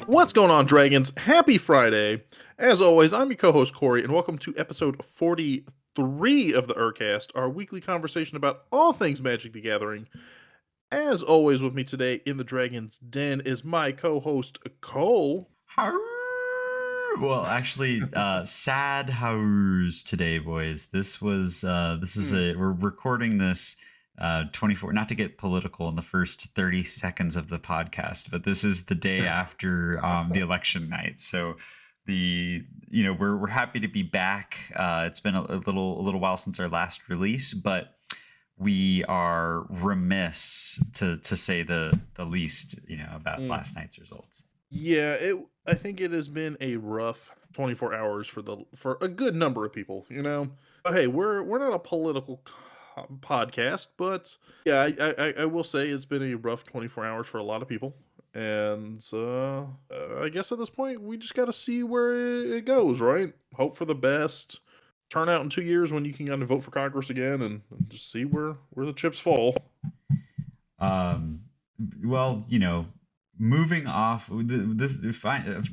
What's going on, Dragons? Happy Friday. As always, I'm your co-host, Cory, and welcome to episode 43 of the ERCast, our weekly conversation about all things Magic the Gathering. As always, with me today in the Dragon's Den is my co-host, Cole. Well, actually, sad hours today, boys. We're recording this 24, not to get political in the first 30 seconds of the podcast, but this is the day after the election night. So we're happy to be back. It's been a little while since our last release, but we are remiss to say the least, about last night's results. Yeah, I think it has been a rough 24 hours for a good number of people, But hey, we're not a political podcast, but yeah, I will say it's been a rough 24 hours for a lot of people. And I guess at this point, we just got to see where it goes, right? Hope for the best. Turn out in 2 years when you can kind of vote for Congress again and just see where the chips fall. Well, moving off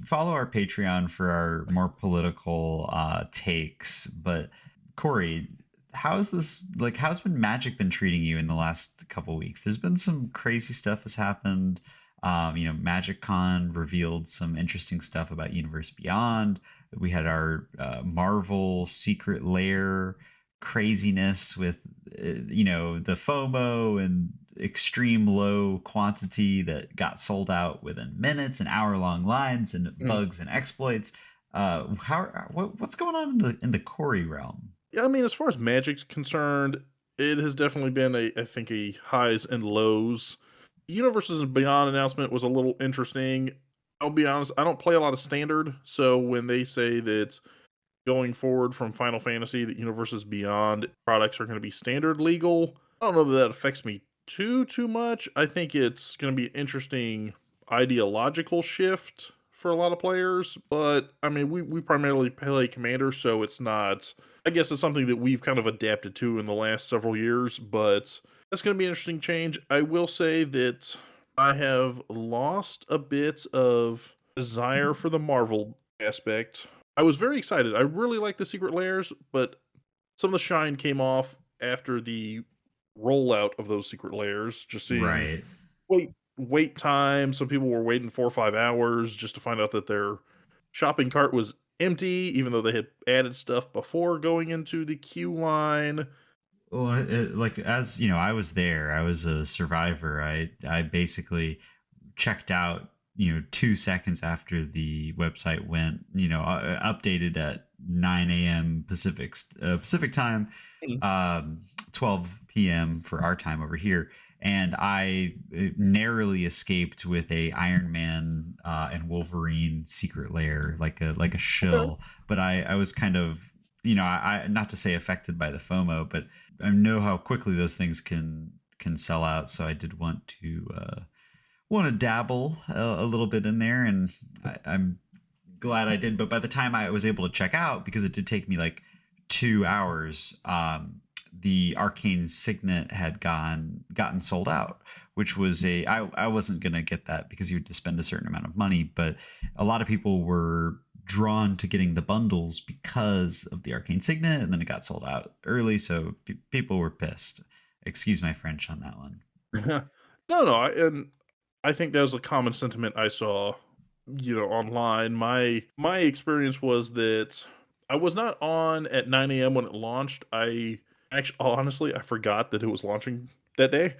follow our Patreon for our more political takes. But Cory, how's been Magic been treating you in the last couple weeks? There's been some crazy stuff has happened. MagicCon revealed some interesting stuff about Universe Beyond. We had our Marvel Secret Lair craziness with the FOMO and extreme low quantity that got sold out within minutes and hour-long lines and bugs and exploits. What's going on in the Cory realm? Yeah, I mean, as far as Magic's concerned, it has definitely been I think a highs and lows. Universes Beyond announcement was a little interesting. I'll be honest, I don't play a lot of Standard, so when they say that going forward from Final Fantasy that Universes Beyond products are going to be Standard legal, I don't know that affects me too much. I think it's going to be an interesting ideological shift for a lot of players, but I mean, we primarily play Commander, so it's not. I guess it's something that we've kind of adapted to in the last several years, but that's going to be an interesting change. I will say that I have lost a bit of desire for the Marvel aspect. I was very excited. I really like the Secret Lairs, but some of the shine came off after the rollout of those Secret Lairs. Just seeing Right. wait time. Some people were waiting 4 or 5 hours just to find out that their shopping cart was empty, even though they had added stuff before going into the queue line. Well, as you know, I was there. I was a survivor. I basically checked out, 2 seconds after the website went, updated at 9 a.m. Pacific time, Mm. 12 p.m. for our time over here. And I narrowly escaped with a Iron Man and Wolverine secret lair, like a shill. Okay. But I was kind of, I not to say affected by the FOMO, but I know how quickly those things can sell out. So I did want to dabble a little bit in there, and I'm glad I did. But by the time I was able to check out, because it did take me like 2 hours, the Arcane Signet had gotten sold out, which was I wasn't gonna get that because you had to spend a certain amount of money, but a lot of people were drawn to getting the bundles because of the Arcane Signet, and then it got sold out early, so people were pissed. Excuse my French on that one. No, and I think that was a common sentiment I saw, online. My experience was that I was not on at 9 a.m. when it launched. I actually, honestly, I forgot that it was launching that day.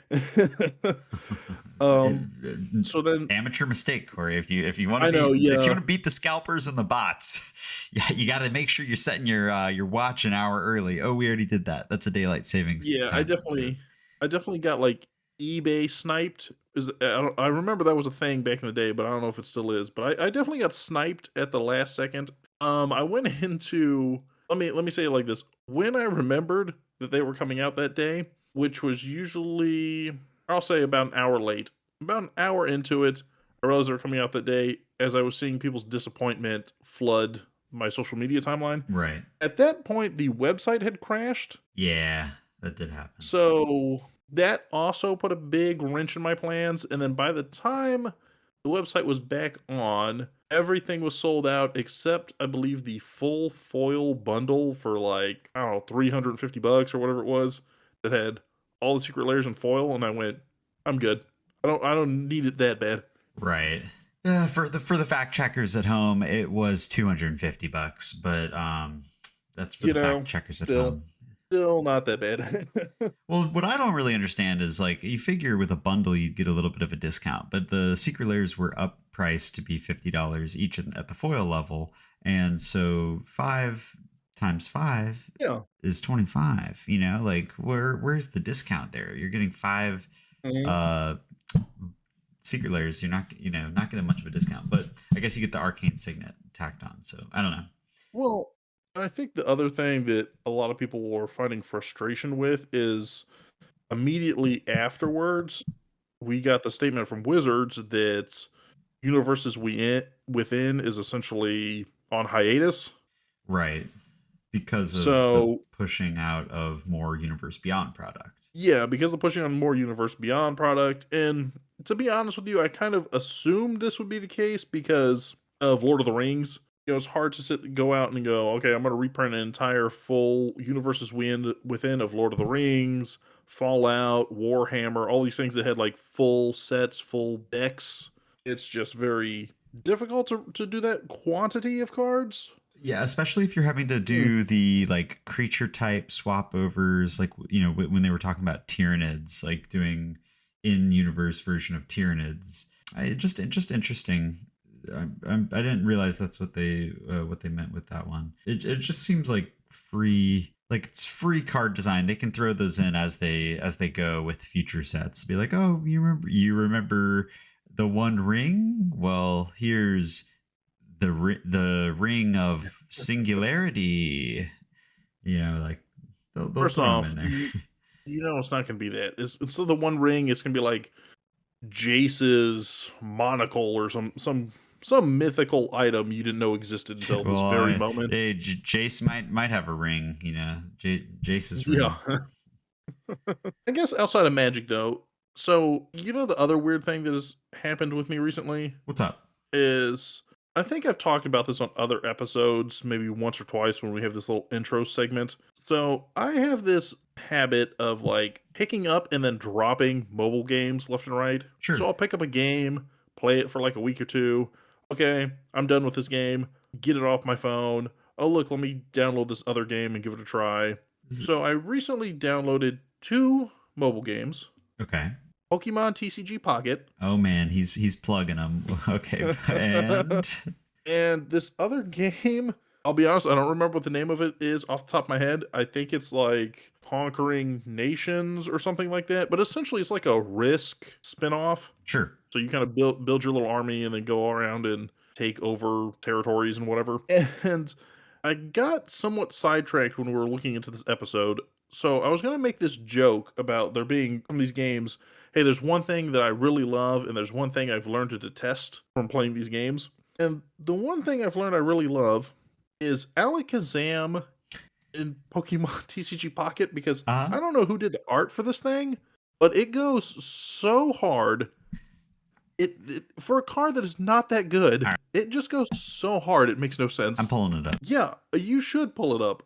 um, so then Amateur mistake, Cory. If you want to I know, if you yeah, want to beat the scalpers and the bots, yeah, you got to make sure you're setting your watch an hour early. Oh, we already did that. That's a daylight savings yeah, time thing. I definitely got like eBay sniped. I remember that was a thing back in the day, but I don't know if it still is. But I definitely got sniped at the last second. I went into let me say it like this: when I remembered that they were coming out that day, which was usually I'll say about an hour late, about an hour into it, I realized they were coming out that day. As I was seeing people's disappointment flood my social media timeline, Right. at that point the website had crashed. Yeah, that did happen. So that also put a big wrench in my plans. And then by the time The website was back on. Everything was sold out except, I believe, the full foil bundle for like, I don't know, $350 or whatever it was, that had all the secret layers in foil, and I went, I'm good. I don't need it that bad. Right. For the fact checkers at home, it was $250, but that's for You the fact know, checkers at still home. still not that bad. Well, what I don't really understand is like you figure with a bundle you'd get a little bit of a discount, but the secret layers were up priced to be $50 each at the foil level, and so 5 times 5 Yeah. is 25. You know, like where's the discount there? You're getting five Mhm. uh secret layers. You're not not getting much of a discount, but I guess you get the arcane signet tacked on. So I don't know. Well, I think the other thing that a lot of people are finding frustration with is immediately afterwards, we got the statement from Wizards that Universes Within is essentially on hiatus. Right, because of the So, pushing out of more Universe Beyond product. yeah, because they're pushing on more Universe Beyond product, and to be honest with you, I kind of assumed this would be the case because of Lord of the Rings. It's hard to go out and go, okay, I'm going to reprint an entire full Within of Lord of the Rings, Fallout, Warhammer, all these things that had like full sets, full decks. It's just very difficult to do that quantity of cards. Yeah, especially if you're having to Mm. do the like creature type swap overs, like when they were talking about Tyranids, like doing in universe version of Tyranids. Just interesting. I didn't realize that's what they meant with that one. It just seems like free, like it's free card design. They can throw those in as they go with future sets. Be like, oh, you remember the One Ring? Well, here's the ring of singularity. Like they'll First throw them in off, there. you know it's not going to be that. Instead of the One Ring, it's going to be like Jace's monocle or some mythical item you didn't know existed until this Well, very moment. Jace might have a ring. Jace's Yeah. ring. I guess outside of Magic though, so the other weird thing that has happened with me recently What's up? is I think I've talked about this on other episodes, maybe once or twice when we have this little intro segment. So I have this habit of like picking up and then dropping mobile games left and right. So Sure. I'll pick up a game, play it for like a week or two. Okay, I'm done with this game. Get it off my phone. Oh, look, let me download this other game and give it a try. Is- So I recently downloaded two mobile games, Okay. Pokemon TCG Pocket Oh man, he's plugging them. Okay, and and this other game. I'll be honest, I don't remember what the name of it is off the top of my head. I think it's like Conquering Nations or something like that. But essentially, it's like a Risk spinoff. sure. So you kind of build your little army and then go around and take over territories and whatever. And I got somewhat sidetracked when we were looking into this episode. So I was going to make this joke about there being from these games. Hey, there's one thing that I really love, and there's one thing I've learned to detest from playing these games. And the one thing I've learned I really love is Alakazam in Pokemon TCG Pocket because Uh I don't know who did the art for this thing, but it goes so hard. It for a card that is not that good, All right. it just goes so hard. It makes no I'm sense. pulling it up. Yeah, you should pull it up.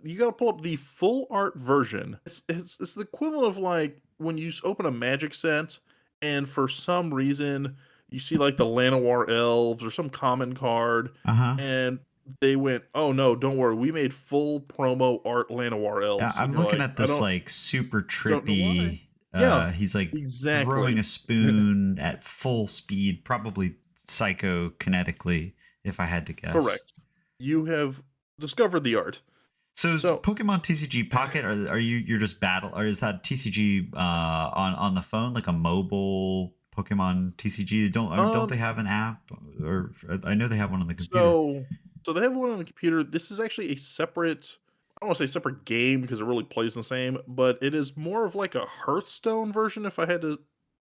You got to pull up the full art version. It's the equivalent of like when you open a Magic set, and for some reason you see like the Llanowar elves or some common card, Uh-huh. and they went, "Oh no, don't worry, we made full promo art Llanowar Yeah, elves," and I'm you're looking like, at this like super I don't know why." trippy. Yeah, He's like throwing exactly. a spoon at full speed, probably psychokinetically, if I had to guess. Correct. You have discovered the art. So is So, Pokemon TCG Pocket? Are you're just battle, or is that TCG on the phone, like a mobile Pokemon TCG? Don't they um, have an app? Or I know they have one on the computer. so, so they have one on the computer. This is actually a separate. I don't want to say separate game because it really plays the same, but it is more of like a Hearthstone version, if I had to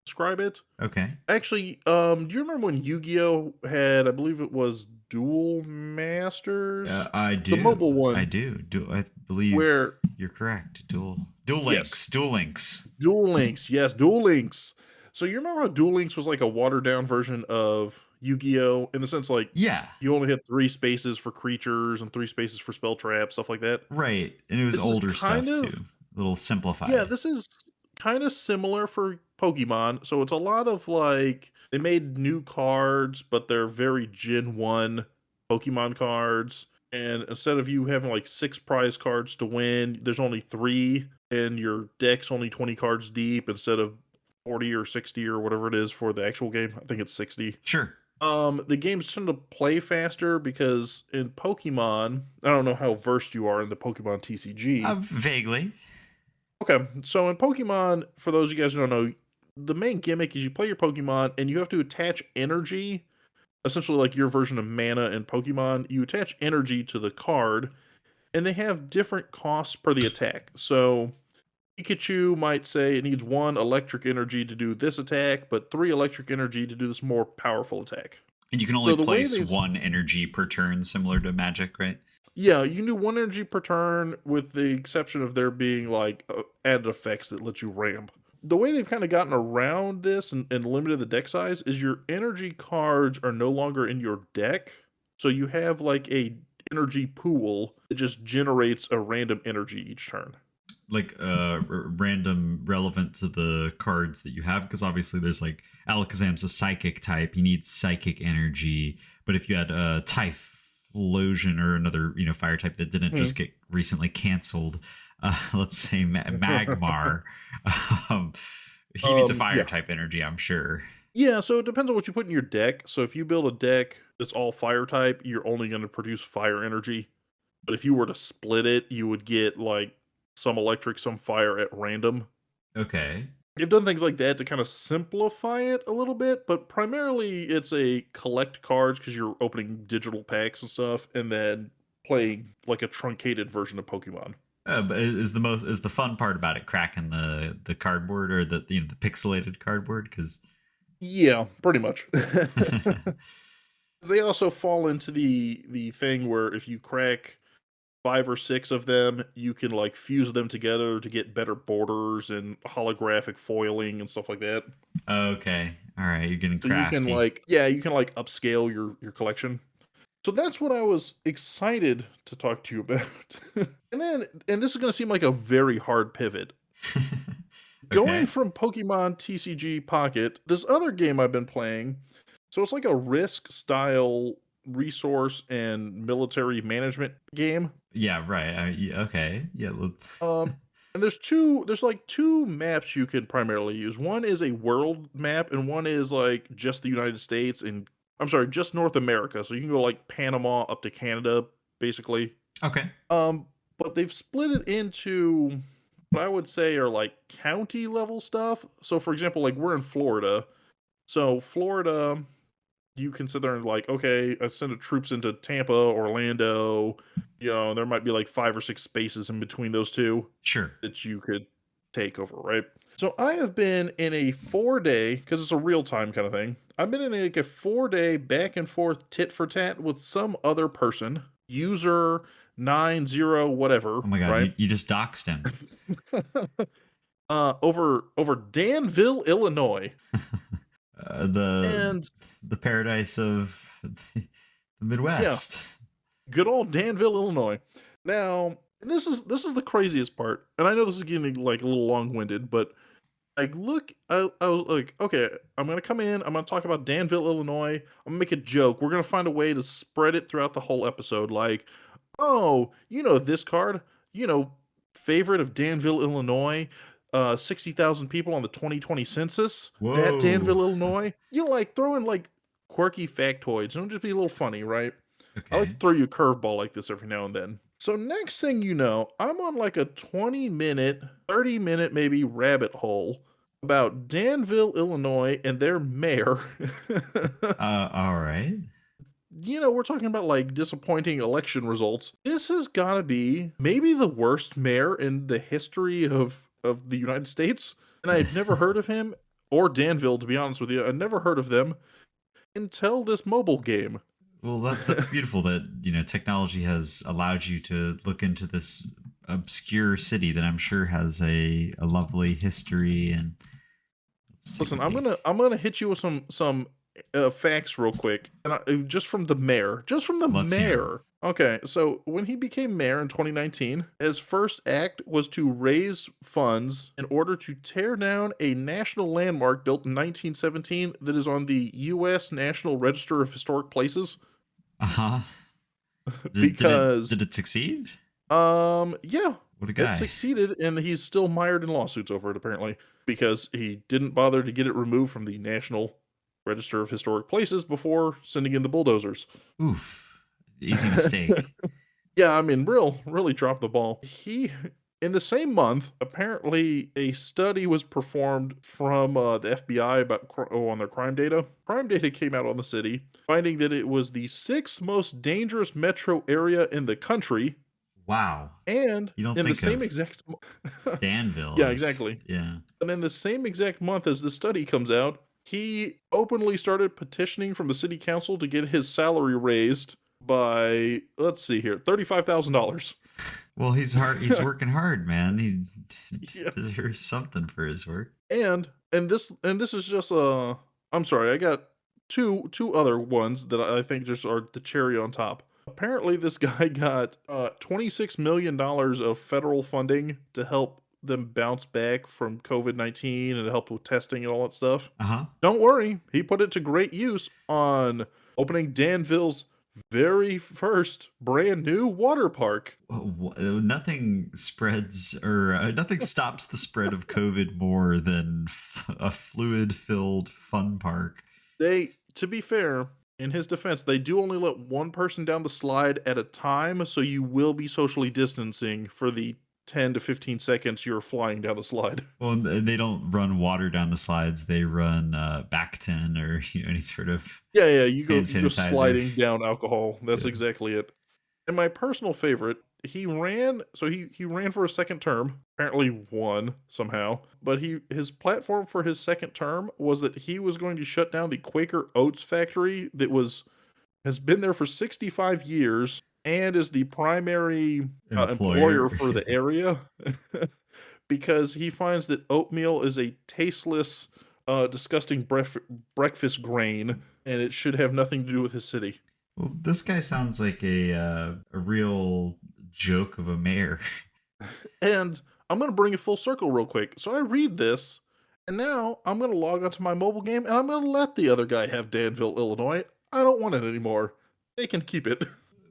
describe it. Okay. Actually, do you remember when Yu-Gi-Oh had, I believe it was Duel Masters, I the do. mobile I one, do. I believe where you're correct. Dual yes, links. Dual links. Duel Links, yes, Duel Links. So you remember how Duel Links was like a watered down version of Yu-Gi-Oh! In the sense like Yeah, you only had 3 spaces for creatures and 3 spaces for spell traps, stuff like that? right. And it was This is older kind stuff too, of a little yeah, simplified. this is kinda similar for Pokemon. So it's a lot of like they made new cards, but they're very Gen 1 Pokemon cards. And instead of you having like 6 prize cards to win, there's only 3, and your deck's only 20 cards deep instead of 40 or 60 or whatever it is for the actual game. I think it's 60. Sure. The games tend to play faster because in Pokemon, I don't know how versed you are in the Pokemon TCG. Vaguely. Okay, so in Pokemon, for those of you guys who don't know, the main gimmick is you play your Pokemon and you have to attach energy, essentially like your version of mana in Pokemon. You attach energy to the card, and they have different costs per the attack. So Pikachu might say it needs 1 electric energy to do this attack, but 3 electric energy to do this more powerful attack. And you can only So the way place they've one energy per turn, similar to Magic, right? Yeah, you can do 1 energy per turn with the exception of there being, like, added effects that let you ramp. The way they've kinda gotten around this and limited the deck size is your energy cards are no longer in your deck, so you have, like, a energy pool that just generates a random energy each turn. Like random relevant to the cards that you have, because obviously there's like Alakazam's a psychic type, he needs psychic energy. But if you had a Typhlosion or another fire type that didn't Hmm. just get recently canceled, let's say Magmar, um, he needs a fire Yeah. type energy, I'm sure. Yeah, so it depends on what you put in your deck. So if you build a deck that's all fire type, you're only gonna produce fire energy. But if you were to split it, you would get, like, some electric, some fire at random. Okay. They've done things like that to kinda simplify it a little bit, but primarily it's a collect cards because 'cause you're opening digital packs and stuff, and then playing, like, a truncated version of Pokemon. But is the fun part about it cracking the cardboard, or the pixelated cardboard? Because Yeah, pretty much. They also fall into the thing where if you crack 5 or 6 of them, you can, like, fuse them together to get better borders and holographic foiling and stuff like that. okay, all right, you're getting So you can, crafty. like yeah, you can, like, upscale your collection. So that's what I was excited to talk to you about. And this is gonna seem like a very hard pivot. Going Okay. from Pokemon TCG Pocket, this other game I've been playing, so it's like a Risk style resource and military management game. Yeah, right. Yeah, okay. Yeah. Um, and there's like 2 maps you can primarily use. One is a world map, and one is like just the United States and I'm sorry, just North America. So you can go like Panama up to Canada, basically. Okay. Um, but they've split it into what I would say are like county level stuff. So for example, like we're in Florida. So Florida, you consider like, okay, I send the troops into Tampa, Orlando, there might be like 5 or 6 spaces in between those 2 Sure. that you could take over, right? So I have been in a 4-day, because it's a real time kind of thing. I've been in like a 4-day back and forth tit for tat with some other person, user 90 whatever, Oh my God, right? you just doxed him. Over Danville, Illinois. The And paradise of the yeah, Midwest. good old Danville, Illinois. Now, this is the craziest part, and I know this is getting like a little long-winded, but like, look, I was like, okay, I'm gonna come in, I'm gonna talk about Danville, Illinois. I'm gonna make a joke. We're gonna find a way to spread it throughout the whole episode. Like, oh, this card, you know, favorite of Danville, Illinois. 60,000 people on the 2020 census. That Whoa. Danville, Illinois. Like throw in like quirky factoids. It'll just be a little funny, right? I like to Okay. throw you a curveball like this every now and then. So next thing you know, I'm on like a 20-minute, 30-minute maybe rabbit hole about Danville, Illinois, and their mayor. All right. We're talking about like disappointing election results. This has got to be maybe the worst mayor in the history of the United States, and I had never heard of him or Danville, to be honest with you. I never heard of them until this mobile game. Well, that's beautiful that technology has allowed you to look into this obscure city that I'm sure has a lovely history, and Listen, Secret beef. I'm gonna hit you with some facts real quick, and just from the mayor, just from the Let's hear him. mayor. Okay, so when he became mayor in 2019, his first act was to raise funds in order to tear down a national landmark built in 1917 that is on the U.S. National Register of Historic Places. Uh huh. Because Did it succeed? yeah, What a it guy. succeeded, and he's still mired in lawsuits over it apparently because he didn't bother to get it removed from the National Register of Historic Places before sending in the bulldozers. Oof. Easy mistake. Yeah, I mean, really dropped the ball. In the same month, apparently a study was performed from the FBI about on their crime data. Crime data came out on the city, finding that it was the sixth most dangerous metro area in the country, Wow. and You don't in the think same of exact Danville yeah, as, exactly. yeah. And in the same exact month as the study comes out, he openly started petitioning from the city council to get his salary raised by, let's see here, $35,000. Well, he's working hard, man. He Yeah. deserves something for his work. And this is just I'm sorry, I got two other ones that I think just are the cherry on top. Apparently this guy got $26 million of federal funding to help them bounce back from COVID-19 and to help with testing and all that stuff. Uh-huh. Don't worry, he put it to great use on opening Danville's very first brand new water park. Nothing spreads or nothing stops the spread of COVID more than a fluid-filled fun park. To be fair, in his defense, they do only let one person down the slide at a time, so you will be socially distancing for the 10 to 15 seconds you're flying down the slide. Well, they don't run water down the slides. They run Bactin or any sort of Yeah, hand you go sanitizer. sliding down alcohol. That's Yeah. exactly it. And my personal favorite, he ran for a second term, apparently won somehow, but his platform for his second term was that he was going to shut down the Quaker Oats factory that has been there for 65 years and is the primary employer Employer. for the area because he finds that oatmeal is a tasteless, disgusting breakfast grain and it should have nothing to do with his city. Well, this guy sounds like a real joke of a mayor. And I'm going to bring it full circle real quick. So I read this, and now I'm going to log onto my mobile game and I'm going to let the other guy have Danville, Illinois. I don't want it anymore. They can keep it.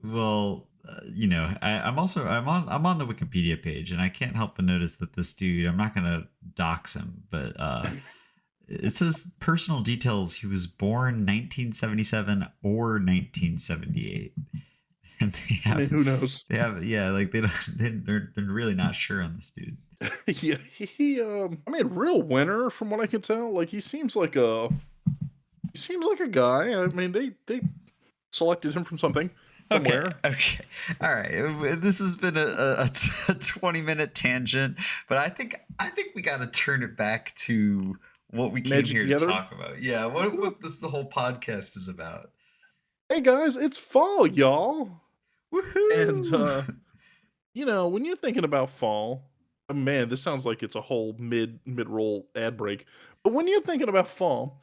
Well, I'm on the Wikipedia page, and I can't help but notice that this dude. I'm not gonna dox him, but it says personal details. He was born 1977 or 1978, and I mean, who knows? yeah, like they're really not sure on this dude. Yeah, I mean, real winner from what I can tell. Like he seems like a guy. I mean, they selected him from something somewhere. Okay. All right. This has been a 20-minute tangent, but I think we got to turn it back to what we came Magic here together. to talk about. Yeah. What this the whole podcast is about. Hey guys, it's fall, y'all. Woohoo! And when you're thinking about fall, man, this sounds like it's a whole mid-roll ad break. But when you're thinking about fall,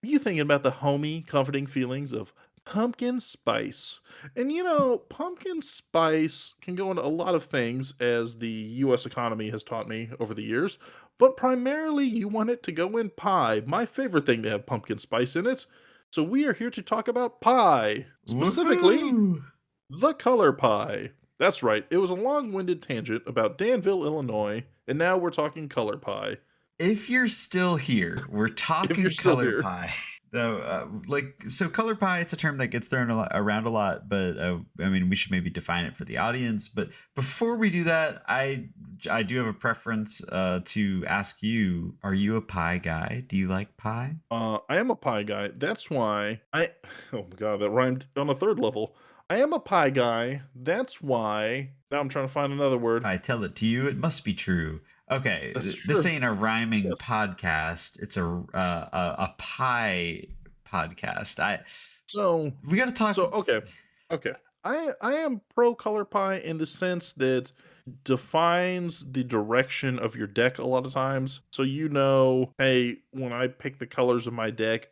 you thinking about the homey, comforting feelings of pumpkin spice. And pumpkin spice can go into a lot of things, as the US economy has taught me over the years. But primarily, you want it to go in pie. My favorite thing to have pumpkin spice in it. So we are here to talk about pie. Specifically, Woohoo! the color pie. That's right. It was a long-winded tangent about Danville, Illinois, and now we're talking color pie. If you're still here, we're If talking you're still color here. pie. So color pie, it's a term that gets thrown around a lot, but I mean, we should maybe define it for the audience. But before we do that, I do have a preference to ask you: are you a pie guy? Do you like pie? I am a pie guy. That's why oh my god, that rhymed on a third level. I am a pie guy. That's why. Now I'm trying to find another word. I tell it to you, it must be true. Okay, That's this true. ain't a rhyming Yes. podcast. It's a pie podcast. So We got to talk. okay. I am pro color pie in the sense that defines the direction of your deck a lot of times. So you know, hey, when I pick the colors of my deck,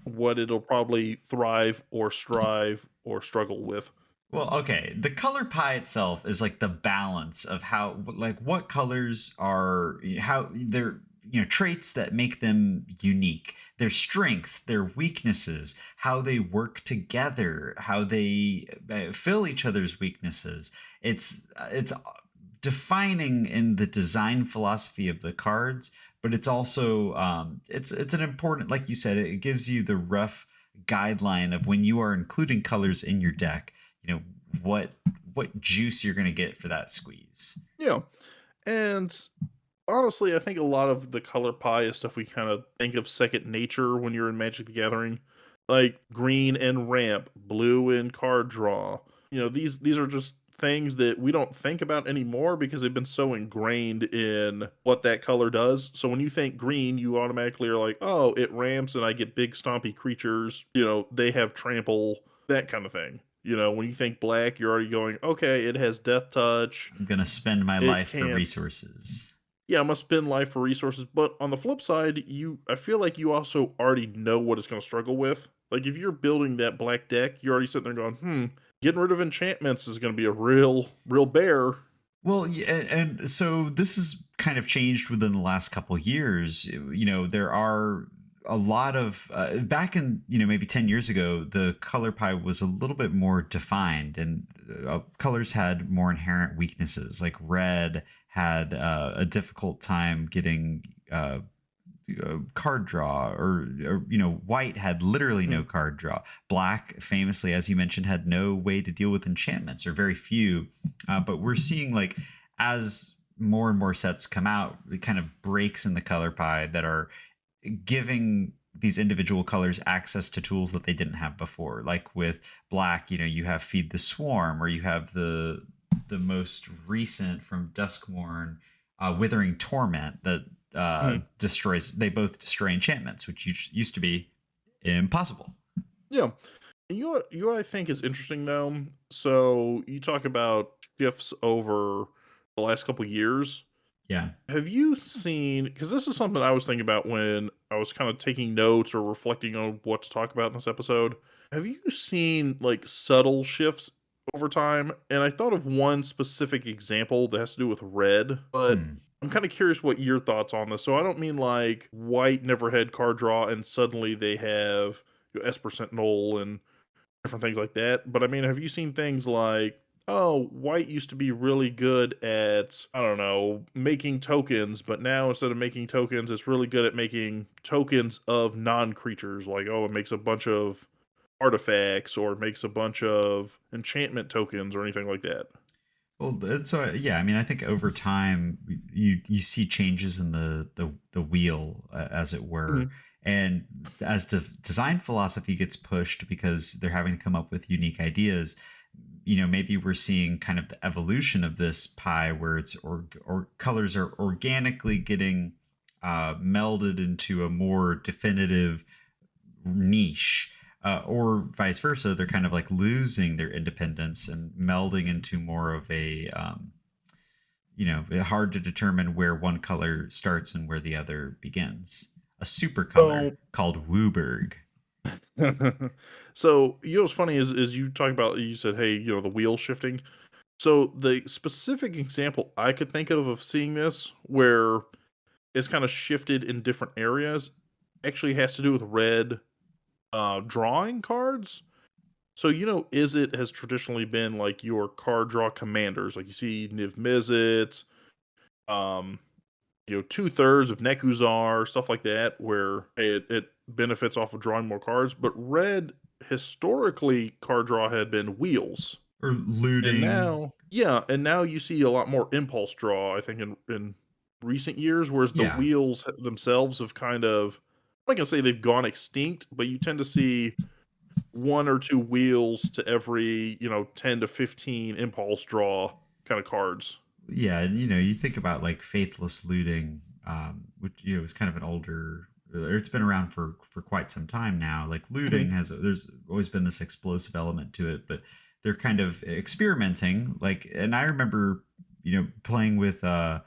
what it'll probably thrive or strive or struggle with. Well, okay. The color pie itself is like the balance of how, like, what colors are, how they're, traits that make them unique, their strengths, their weaknesses, how they work together, how they fill each other's weaknesses. It's defining in the design philosophy of the cards, but it's also it's an important, like you said, it gives you the rough guideline of when you are including colors in your deck, you know what juice you're going to get for that squeeze. Yeah. And honestly, I think a lot of the color pie is stuff we kind of think of second nature when you're in Magic the Gathering. Like green and ramp, blue and card draw. These are just things that we don't think about anymore because they've been so ingrained in what that color does. So when you think green, you automatically are like, oh, it ramps and I get big stompy creatures. They have trample, that kind of thing. When you think black, you're already going, okay, it has death touch. I'm going to spend my It life for can resources. Yeah, I must spend life for resources. But on the flip side, I feel like you also already know what it's going to struggle with. Like if you're building that black deck, you're already sitting there going, getting rid of enchantments is going to be a real bear. Well, yeah, and so this has kind of changed within the last couple years. There are a lot of back in maybe 10 years ago, the color pie was a little bit more defined, and colors had more inherent weaknesses. Like red had a difficult time getting card draw, or white had literally no card draw. Black famously, as you mentioned, had no way to deal with enchantments, or very few. But we're seeing, like, as more and more sets come out, it kind of breaks in the color pie that are giving these individual colors access to tools that they didn't have before. Like with black, you have Feed the Swarm, or you have the most recent from Duskmourn, Withering Torment, that destroys. They both destroy enchantments, which used to be impossible. Yeah. You know what I think is interesting though? So you talk about shifts over the last couple years. Yeah. Have you seen, because this is something I was thinking about when I was kind of taking notes or reflecting on what to talk about in this episode. Have you seen like subtle shifts over time? And I thought of one specific example that has to do with red, but I'm kind of curious what your thoughts on this. So I don't mean like white never had card draw and suddenly they have Esper Sentinel and different things like that. But I mean, have you seen things like, oh, white used to be really good at, I don't know, making tokens, but now instead of making tokens, it's really good at making tokens of non-creatures. Like, oh, it makes a bunch of artifacts or makes a bunch of enchantment tokens or anything like that. Well, so yeah, I mean, I think over time you see changes in the wheel, as it were, Mhm. and as design philosophy gets pushed because they're having to come up with unique ideas. Maybe we're seeing kind of the evolution of this pie where it's or colors are organically getting melded into a more definitive niche, or vice versa. They're kind of like losing their independence and melding into more of a hard to determine where one color starts and where the other begins. A super color So, called Wooburg. so what's funny is you talk about, you said, hey, the wheel shifting. So the specific example I could think of seeing this where it's kind of shifted in different areas actually has to do with red drawing cards. So Izzet has traditionally been like your card draw commanders. Like you see Niv Mizzet, um, 2/3 of Nekuzar, stuff like that, where it benefits off of drawing more cards. But red historically card draw had been wheels. Or And looting. now you see a lot more impulse draw, I think, in recent years, whereas the Yeah. wheels themselves have kind of, I'm not gonna say they've gone extinct, but you tend to see one or two wheels to every 10 to 15 impulse draw kind of cards. Yeah, and you think about like faithless looting, which is kind of an older, or it's been around for quite some time now. Like looting Mhm. there's always been this explosive element to it, but they're kind of experimenting. Like, and I remember playing with the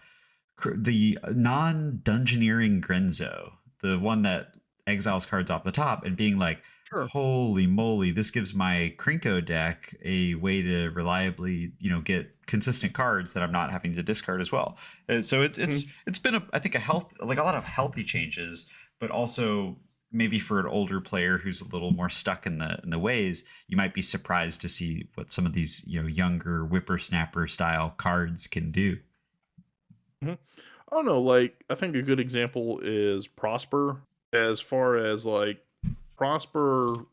non-dungeoneering Grenzo, the one that exiles cards off the top, and being like, Sure. holy moly, this gives my Krinko deck a way to reliably, get consistent cards that I'm not having to discard as well. And so Mhm. it's been I think a lot of healthy changes, but also maybe for an older player who's a little more stuck in the ways, you might be surprised to see what some of these younger whippersnapper style cards can do. Mhm. I don't know, like, I think a good example is Prosper. As far as, like, Prosper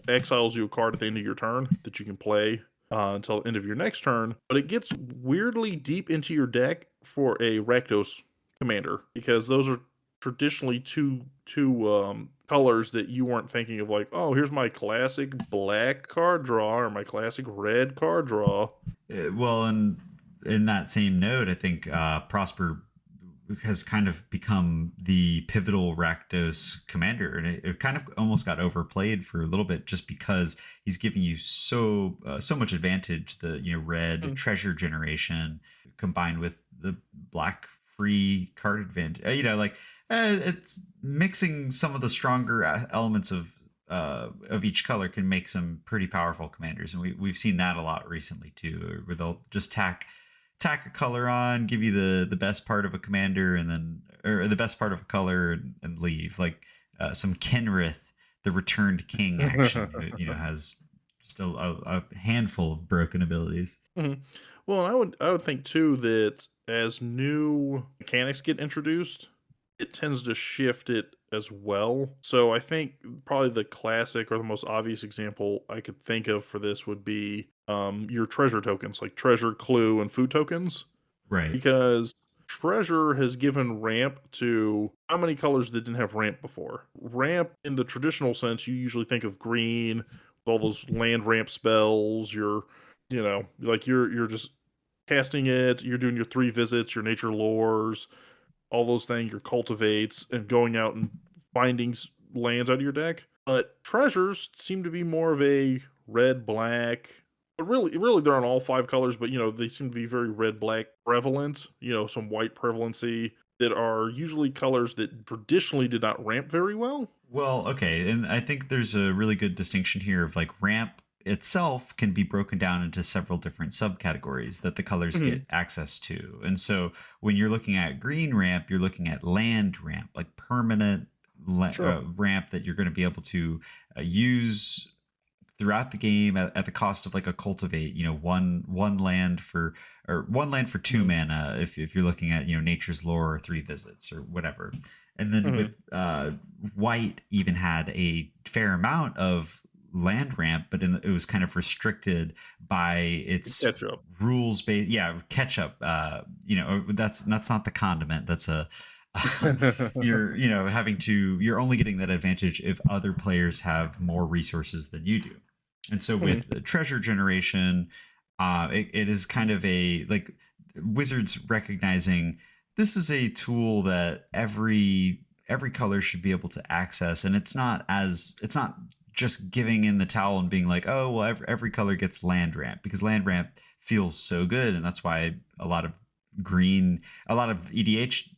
exiles you a card at the end of your turn that you can play until the end of your next turn, but it gets weirdly deep into your deck for a Rakdos commander because those are traditionally two colors that you weren't thinking of, like, oh, here's my classic black card draw or my classic red card draw. Well, and in that same note, I think Prosper has kind of become the pivotal Rakdos commander, and it kind of almost got overplayed for a little bit just because he's giving you so much advantage. The red Mm. treasure generation combined with the black free card advantage. It's mixing some of the stronger elements of each color can make some pretty powerful commanders, and we've seen that a lot recently too, where they'll just tack a color on, give you the best part of a commander, and then or the best part of a color, and leave. Like some Kenrith, the Returned King action, who has just a handful of broken abilities. Mhm. Well, I would think too that as new mechanics get introduced, it tends to shift it as well. So I think probably the classic or the most obvious example I could think of for this would be your treasure tokens, like treasure, clue, and food tokens, Right. because treasure has given ramp to how many colors that didn't have ramp before. Ramp in the traditional sense, you usually think of green with all those land ramp spells. Like you're just casting it. You're doing your 3 visits, your nature lores, all those things, your cultivates, and going out and finding lands out of your deck. But treasures seem to be more of a red black. But really, they're on all 5 colors. But they seem to be very red black prevalent. Some white prevalency that are usually colors that traditionally did not ramp very well. Well, okay, and I think there's a really good distinction here of like ramp itself can be broken down into several different subcategories that the colors Mhm. get access to. And so when you're looking at green ramp, you're looking at land ramp, like permanent Sure. ramp that you're going to be able to use throughout the game at the cost of like a cultivate, one land for or one land for two Mhm. mana if you're looking at nature's lore or 3 visits or whatever. And then with Mhm. white even had a fair amount of land ramp, but it was kind of restricted by its Catch up. rules based. Yeah, ketchup. That's not the condiment. That's a you're only getting that advantage if other players have more resources than you do. And so Mhm. with the treasure generation, it is kind of a like wizards recognizing this is a tool that every color should be able to access, and it's not just giving in the towel and being like, oh well, every color gets land ramp, because land ramp feels so good, and that's why a lot of EDH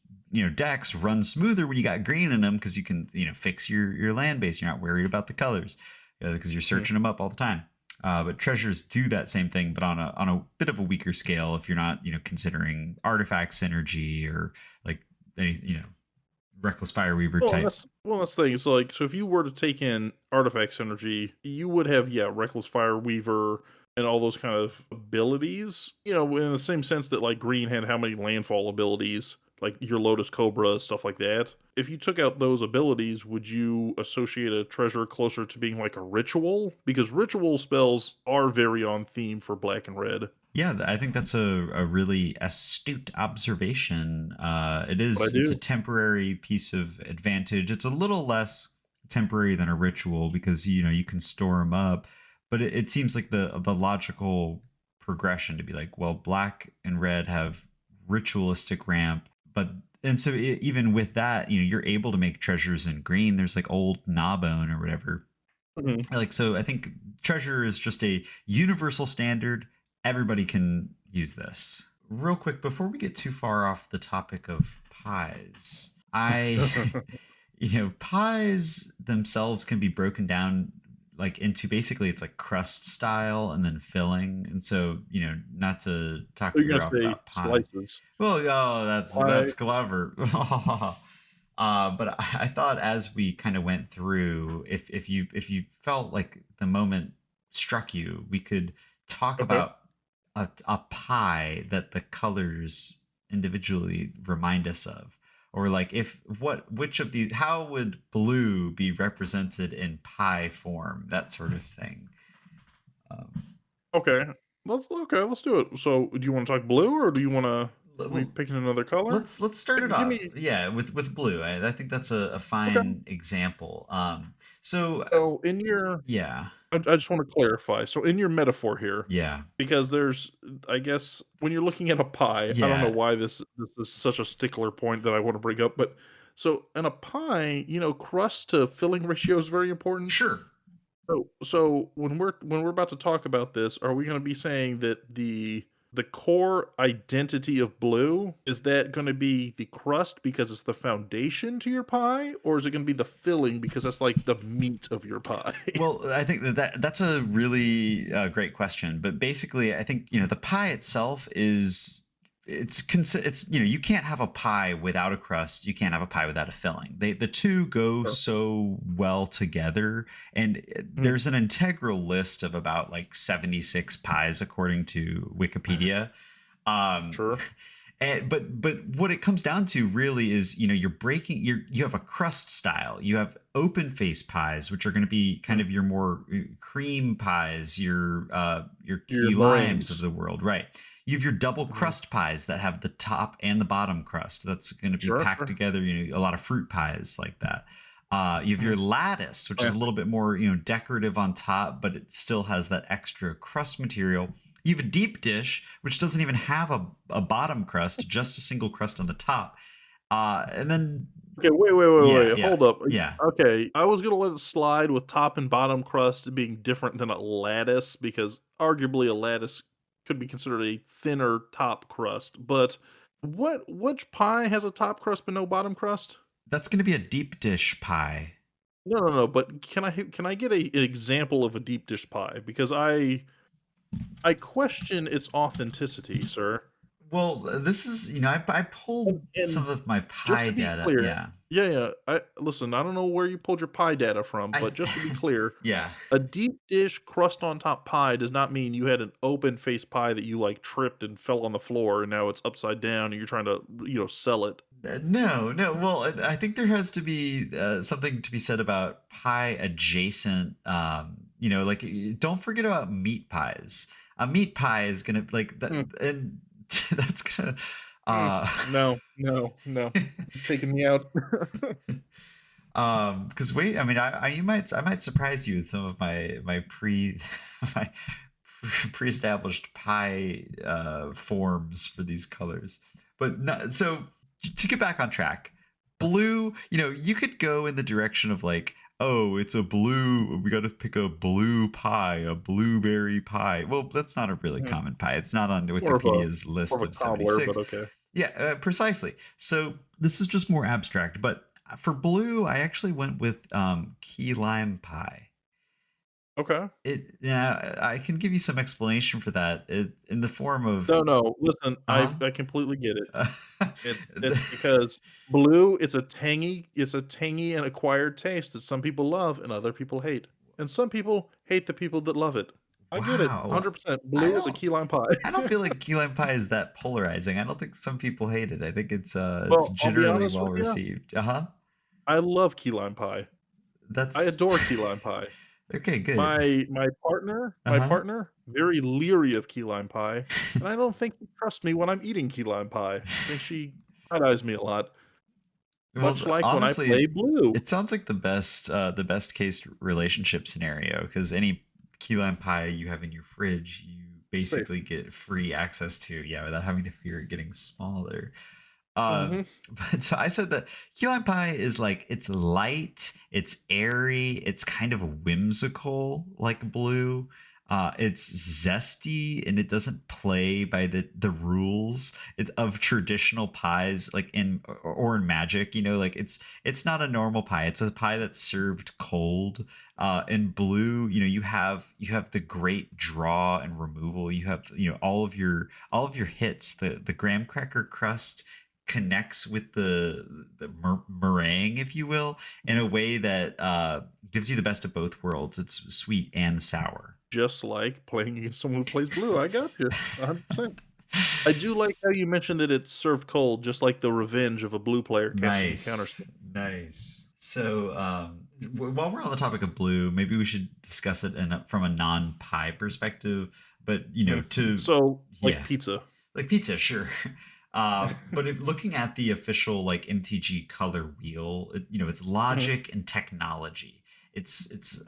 decks run smoother when you got green in them, because you can fix your land base. You're not worried about the colors because you're Mhm. searching them up all the time. But treasures do that same thing, but on a bit of a weaker scale. If you're not considering artifact synergy or like any reckless fireweaver Well, and type. that's the thing. It's like, so if you were to take in artifact synergy, you would have, yeah, Reckless Fire Weaver and all those kind of abilities. In the same sense that like green had how many landfall abilities, like your Lotus Cobra, stuff like that. If you took out those abilities, would you associate a treasure closer to being like a ritual? Because ritual spells are very on theme for black and red. Yeah, I think that's a really astute observation. What I It's a do. temporary piece of advantage. It's a little less temporary than a ritual because you can store them up, but it seems like the logical progression to be like, well, black and red have ritualistic ramp, but and so even with that, you're able to make treasures in green. There's like old Gnawbone or whatever. Mhm. Like, so I think treasure is just a universal standard. Everybody can use this. real quick before we get too far off the topic of pies, I pies themselves can be broken down like into basically it's like crust style and then filling. And so, not to talk You're your gonna ear off say about pie. slices. Well, oh, Pie. that's clever. But I thought as we kind of went through, if you felt like the moment struck you, we could talk Okay. about a pie that the colors individually remind us of, or like if what which of these, how would blue be represented in pie form, that sort of thing. Um, Okay. Let's do it. So, do you want to talk blue, or do you want to? We well, picking another color? let's start it Give off, me. yeah, with blue. I think that's a Okay. fine example. So So in your, yeah, I just want to clarify. So in your metaphor here, yeah, because there's, I guess, when you're looking at a pie, I don't know yeah, why this is such a stickler point that I want to bring up, but so in a pie, crust to filling ratio is very important. sure. So when we're about to talk about this, are we going to be saying that the core identity of blue is that going to be the crust because it's the foundation to your pie, or is it going to be the filling because that's like the meat of your pie? Well, I think that's a really great question. But basically, I think the pie itself is it's you can't have a pie without a crust. You can't have a pie without a filling. The two go Sure. so well together. And Mm, there's an integral list of about like 76 pies according to Wikipedia. Um, sure. but what it comes down to really is, you have a crust style. You have open face pies, which are going to be kind Mm. of your more cream pies, your Your key limes of meringues. the world, right? You have your double Mhm. crust pies that have the top and the bottom crust. That's going to be Sure, packed sure. together. A lot of fruit pies like that. You have your Mhm. lattice, which is a Classic. little bit more decorative on top, but it still has that extra crust material. You have a deep dish, which doesn't even have a bottom crust, just a single crust on the top. And then, Okay, yeah, wait, yeah, hold up. yeah. Okay, I was gonna let it slide with top and bottom crust being different than a lattice because arguably a lattice could be considered a thinner top crust. But which pie has a top crust but no bottom crust? That's going to be a deep dish pie. No, no, no. But can I get an example of a deep dish pie? Because I question its authenticity, sir. Well, this is, I And pulled and some of my just pie to be data. clear, Yeah. yeah, yeah. I listen. I don't know where you pulled your pie data from, I, but just to be clear, yeah. a deep dish crust on top pie does not mean you had an open face pie that you like tripped and fell on the floor and now it's upside down and you're trying to sell it. No, no. Well, I think there has to be something to be said about pie adjacent. Like don't forget about meat pies. A meat pie is gonna like that, Mm, and that's gonna. Uh, no, no, no. You're taking me out. because wait, I mean, I might surprise you with some of my my pre-established pie forms for these colors. But no, so to get back on track, blue, you could go in the direction of like, oh, it's a blue, we got to pick a blue pie, a blueberry pie. Well, that's not a really Mhm. common pie. It's not on More of a Wikipedia's list more of of a cobbler, but 76. okay. Yeah, precisely. So this is just more abstract. But for blue, I actually went with key lime pie. Okay. Yeah, I can give you some explanation for that. In the form of No, no. Listen, uh I completely get it. huh. It's because blue, it's a tangy and acquired taste that some people love and other people hate. And some people hate the people that love it. I get it. Wow, 100%. I Blue is a don't key lime pie. I don't feel like key lime pie is that polarizing. I don't think some people hate it. I think it's Well, I'll be generally honest well with you, received. Uh-huh. I love key lime pie. I That's adore key lime pie. okay, good. My Uh-huh. partner, very leery of key lime pie, and I don't think she trusts me when I'm eating key lime pie. I think she side-eyes me a lot, Well, much like when I honestly, play blue. it sounds like the best case relationship scenario, because any key lime pie you have in your fridge, you Safe. basically get free access to, yeah, without having to fear it getting smaller. Um, Mhm. but so I said that key lime pie is like it's light, it's airy, it's kind of whimsical, like blue. It's zesty and it doesn't play by the rules of traditional pies, like or in Magic. Like it's not a normal pie. It's a pie that's served cold. In blue, you have the great draw and removal. You have all of your hits. The graham cracker crust connects with the meringue, if you will, in a way that gives you the best of both worlds. It's sweet and sour. Just like playing against someone who plays blue. I got you, 100%. I do like how you mentioned that it's served cold, just like the revenge of a blue player casting counter Nice, spell. nice. So, while we're on the topic of blue, maybe we should discuss it from a non-pie perspective. But Mhm. to So, like yeah, pizza. like pizza, sure. But looking at the official like MTG color wheel, it's Mhm. logic and technology. It's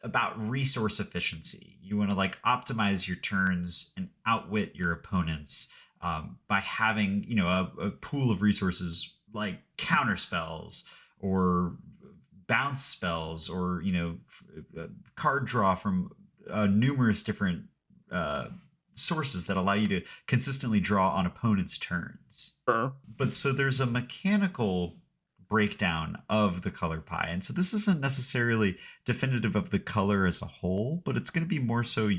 about resource efficiency. You want to like optimize your turns and outwit your opponents by having a pool of resources like counter spells or bounce spells or card draw from numerous different uh, sources that allow you to consistently draw on opponents' turns. Sure. But so there's a mechanical breakdown of the color pie. And so this isn't necessarily definitive of the color as a whole, but it's going to be more so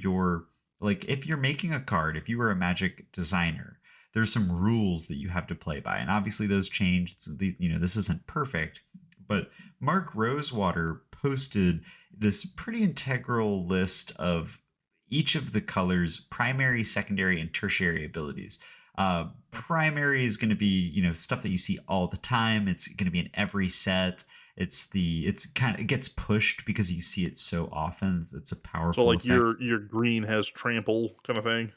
like if you're making a card, if you were a Magic designer, there's some rules that you have to play by. And obviously those change. This isn't perfect, but Mark Rosewater posted this pretty integral list of each of the colors' primary, secondary, and tertiary abilities. Primary is going to be stuff that you see all the time. It's going to be in every set. It gets pushed because you see it so often. It's a So, powerful like, effect. your green has trample kind of thing?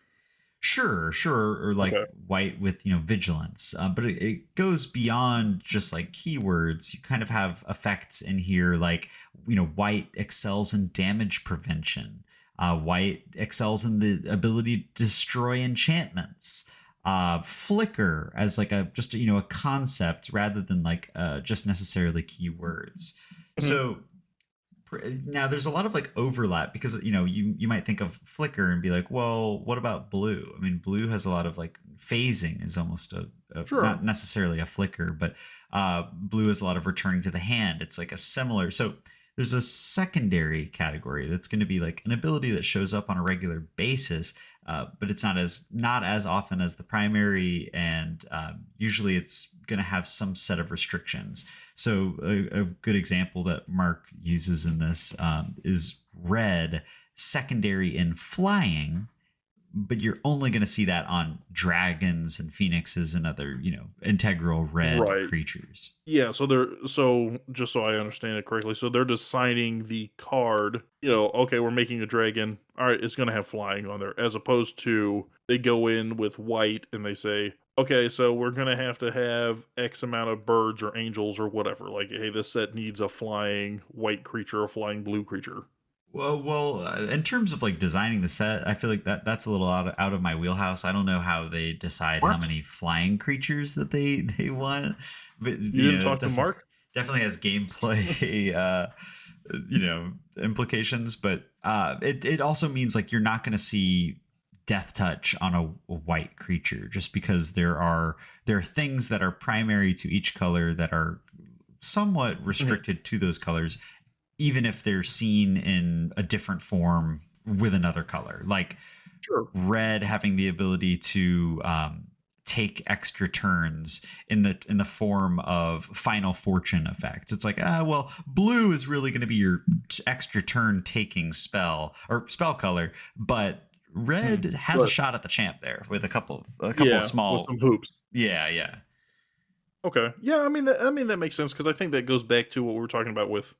Sure, or like Okay. white with vigilance, but it goes beyond just like keywords. You kind of have effects in here, like white excels in damage prevention. White excels in the ability to destroy enchantments. Flicker as like a concept rather than like just necessarily keywords. Mhm. So now there's a lot of like overlap because you might think of flicker and be like, well, what about blue? I mean, blue has a lot of like phasing is almost Sure. not necessarily a flicker, but blue has a lot of returning to the hand. It's like a similar. So there's a secondary category that's going to be like an ability that shows up on a regular basis, but it's not as often as the primary, and usually it's going to have some set of restrictions. So a good example that Mark uses in this is red secondary in flying, but you're only going to see that on dragons and phoenixes and other integral red Right. creatures. Yeah, so just so I understand it correctly, so they're designing the card, okay, we're making a dragon. All right, it's going to have flying on there, as opposed to they go in with white and they say, okay, so we're going to have X amount of birds or angels or whatever. Like, hey, this set needs a flying white creature, a flying blue creature. Well, in terms of like designing the set, I feel like that's a little out of my wheelhouse. I don't know how they decide how What? many flying creatures that they want, but You didn't it talk to Mark? definitely has gameplay implications. But it also means like you're not going to see death touch on a white creature just because there are things that are primary to each color that are somewhat Mhm. restricted to those colors, even if they're seen in a different form with another color. Like Sure. red having the ability to take extra turns in the form of final fortune effects. It's like, well, blue is really going to be your extra turn taking spell or spell color, but red Mhm. has a But shot at the champ there with a couple of yeah, with small. some hoops. Yeah. Okay. Yeah, I mean that makes sense because I think that goes back to what we were talking about with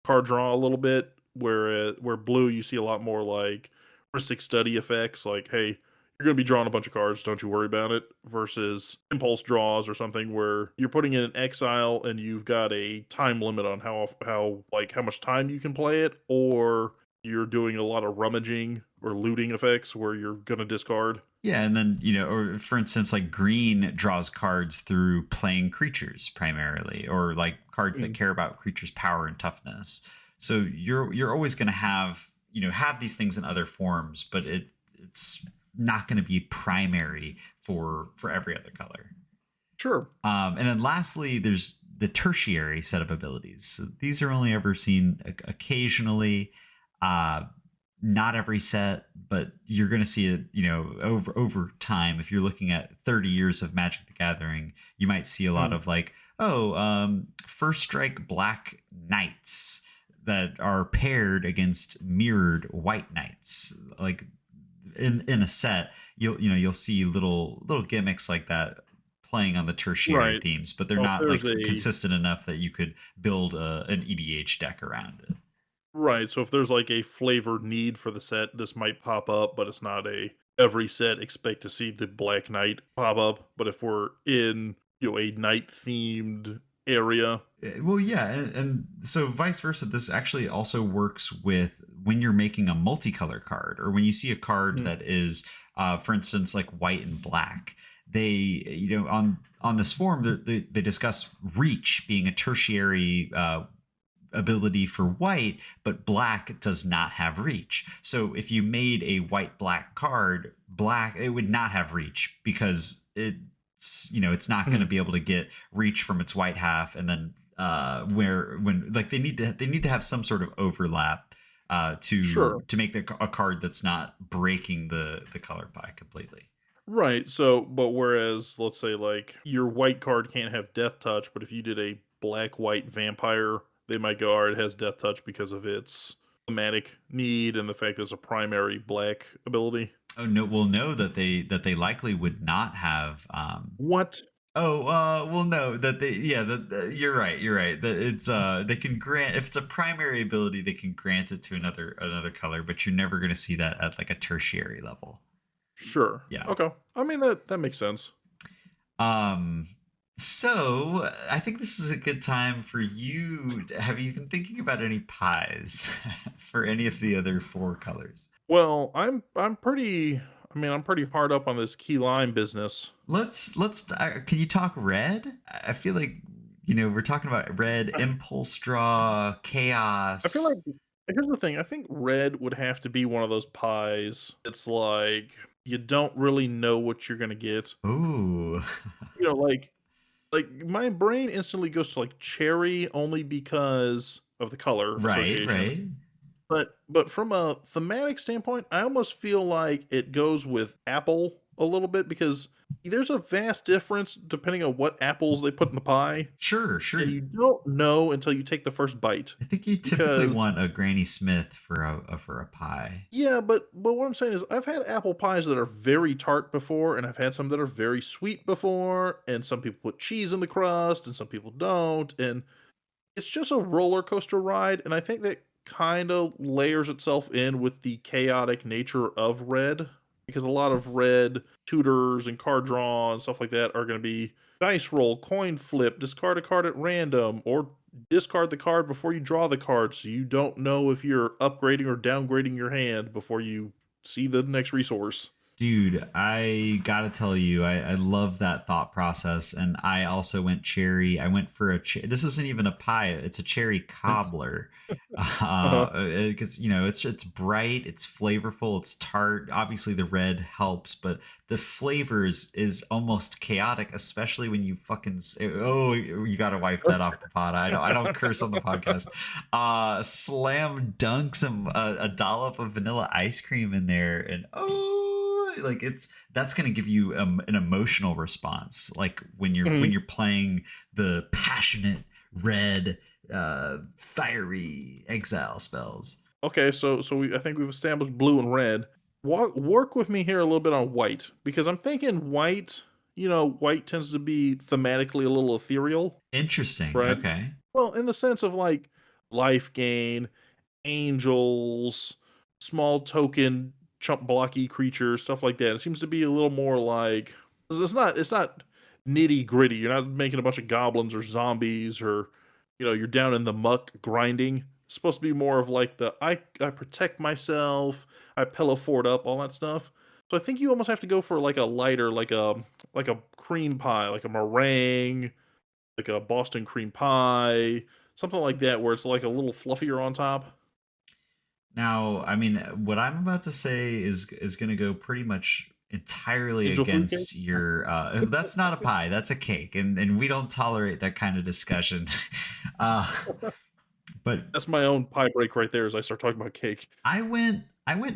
card draw a little bit, where blue you see a lot more like heuristic study effects, like hey, you're going to be drawing a bunch of cards, don't you worry about it, versus impulse draws or something where you're putting in an exile and you've got a time limit on how much time you can play it, or you're doing a lot of rummaging or looting effects where you're going to discard. Yeah, and then or for instance, like green draws cards through playing creatures primarily, or like cards that Mm. care about creatures' power and toughness. So you're always going to have have these things in other forms, but it's not going to be primary for every other color. Sure. And then lastly, there's the tertiary set of abilities. So these are only ever seen occasionally, uh, not every set, but you're going to see it, over time. If you're looking at 30 years of Magic the Gathering, you might see a lot Mm. of like, first strike black knights that are paired against mirrored white knights. Like in a set, you'll see little gimmicks like that playing on the tertiary Right. themes, but they're Well, if not like there's a consistent enough that you could build an EDH deck around it. right, so if there's like a flavored need for the set, this might pop up, but it's not a every set expect to see the Black Knight pop up. But if we're in, a night themed area, Well, yeah, and so vice versa. This actually also works with when you're making a multicolor card, or when you see a card mm, that is, for instance, like white and black. They, on this form, they discuss reach being a tertiary ability for white, but black does not have reach. So if you made a white black card, black, it would not have reach because it's not going to mm, be able to get reach from its white half, and then where when like they need to have some sort of overlap sure. to make a card that's not breaking the color pie completely. Right. So, but whereas, let's say, like, your white card can't have Death Touch, but if you did a black white vampire, they might go, all right, it has Death Touch because of its thematic need and the fact that it's a primary black ability. Oh no, we'll know that they likely would not have What? Oh, well, no, that they, yeah, you're right, you're right. That it's, they can grant, if it's a primary ability, they can grant it to another color, but you're never going to see that at like a tertiary level. Sure. Yeah. Okay. I mean, that makes sense. Um, so I think this is a good time for you. Have you been thinking about any pies for any of the other four colors? Well, I'm pretty. I mean, I'm pretty hard up on this key lime business. Let's can you talk red? I feel like we're talking about red, impulse draw, I feel like chaos. here's the thing. I think red would have to be one of those pies. It's like you don't really know what you're gonna get. Ooh. Like my brain instantly goes to like cherry only because of the color Right, association. right. But from a thematic standpoint, I almost feel like it goes with apple a little bit because there's a vast difference depending on what apples they put in the pie, Sure, sure. and you don't know until you take the first bite. I think you typically Because want a Granny Smith for a pie. yeah, but what I'm saying is I've had apple pies that are very tart before, and I've had some that are very sweet before, and some people put cheese in the crust, and some people don't, and it's just a roller coaster ride, and I think that kind of layers itself in with the chaotic nature of red because a lot of red tutors and card draw and stuff like that are going to be dice roll, coin flip, discard a card at random, or discard the card before you draw the card so you don't know if you're upgrading or downgrading your hand before you see the next resource. Dude, I gotta tell you, I love that thought process, and I also went cherry. I went for this isn't even a pie; it's a cherry cobbler, Uh-huh. because it's bright, it's flavorful, it's tart. Obviously, the red helps, but the flavor is almost chaotic, especially when you fucking oh, you gotta wipe that off the pot. I don't curse on the podcast. Slam dunk a dollop of vanilla ice cream in there, and like that's going to give you an emotional response, like when you're Mhm. playing the passionate red fiery exile spells. Okay, I think we've established blue and red. Work with me here a little bit on white because I'm thinking white. White tends to be thematically a little ethereal, Interesting. right? Okay. Well, in the sense of like life gain, angels, small token chump blocky creatures, stuff like that. It seems to be a little more like it's not nitty gritty. You're not making a bunch of goblins or zombies or you're down in the muck grinding. It's supposed to be more of like the I protect myself, I pillow fort up, all that stuff. So I think you almost have to go for like a lighter, like a cream pie, like a meringue, like a Boston cream pie, something like that, where it's like a little fluffier on top. Now, I mean, what I'm about to say is going to go pretty much entirely Angel food cake? against your. That's not a pie. That's a cake, and we don't tolerate that kind of discussion. uh, but That's my own pie break right there as I start talking about cake. I went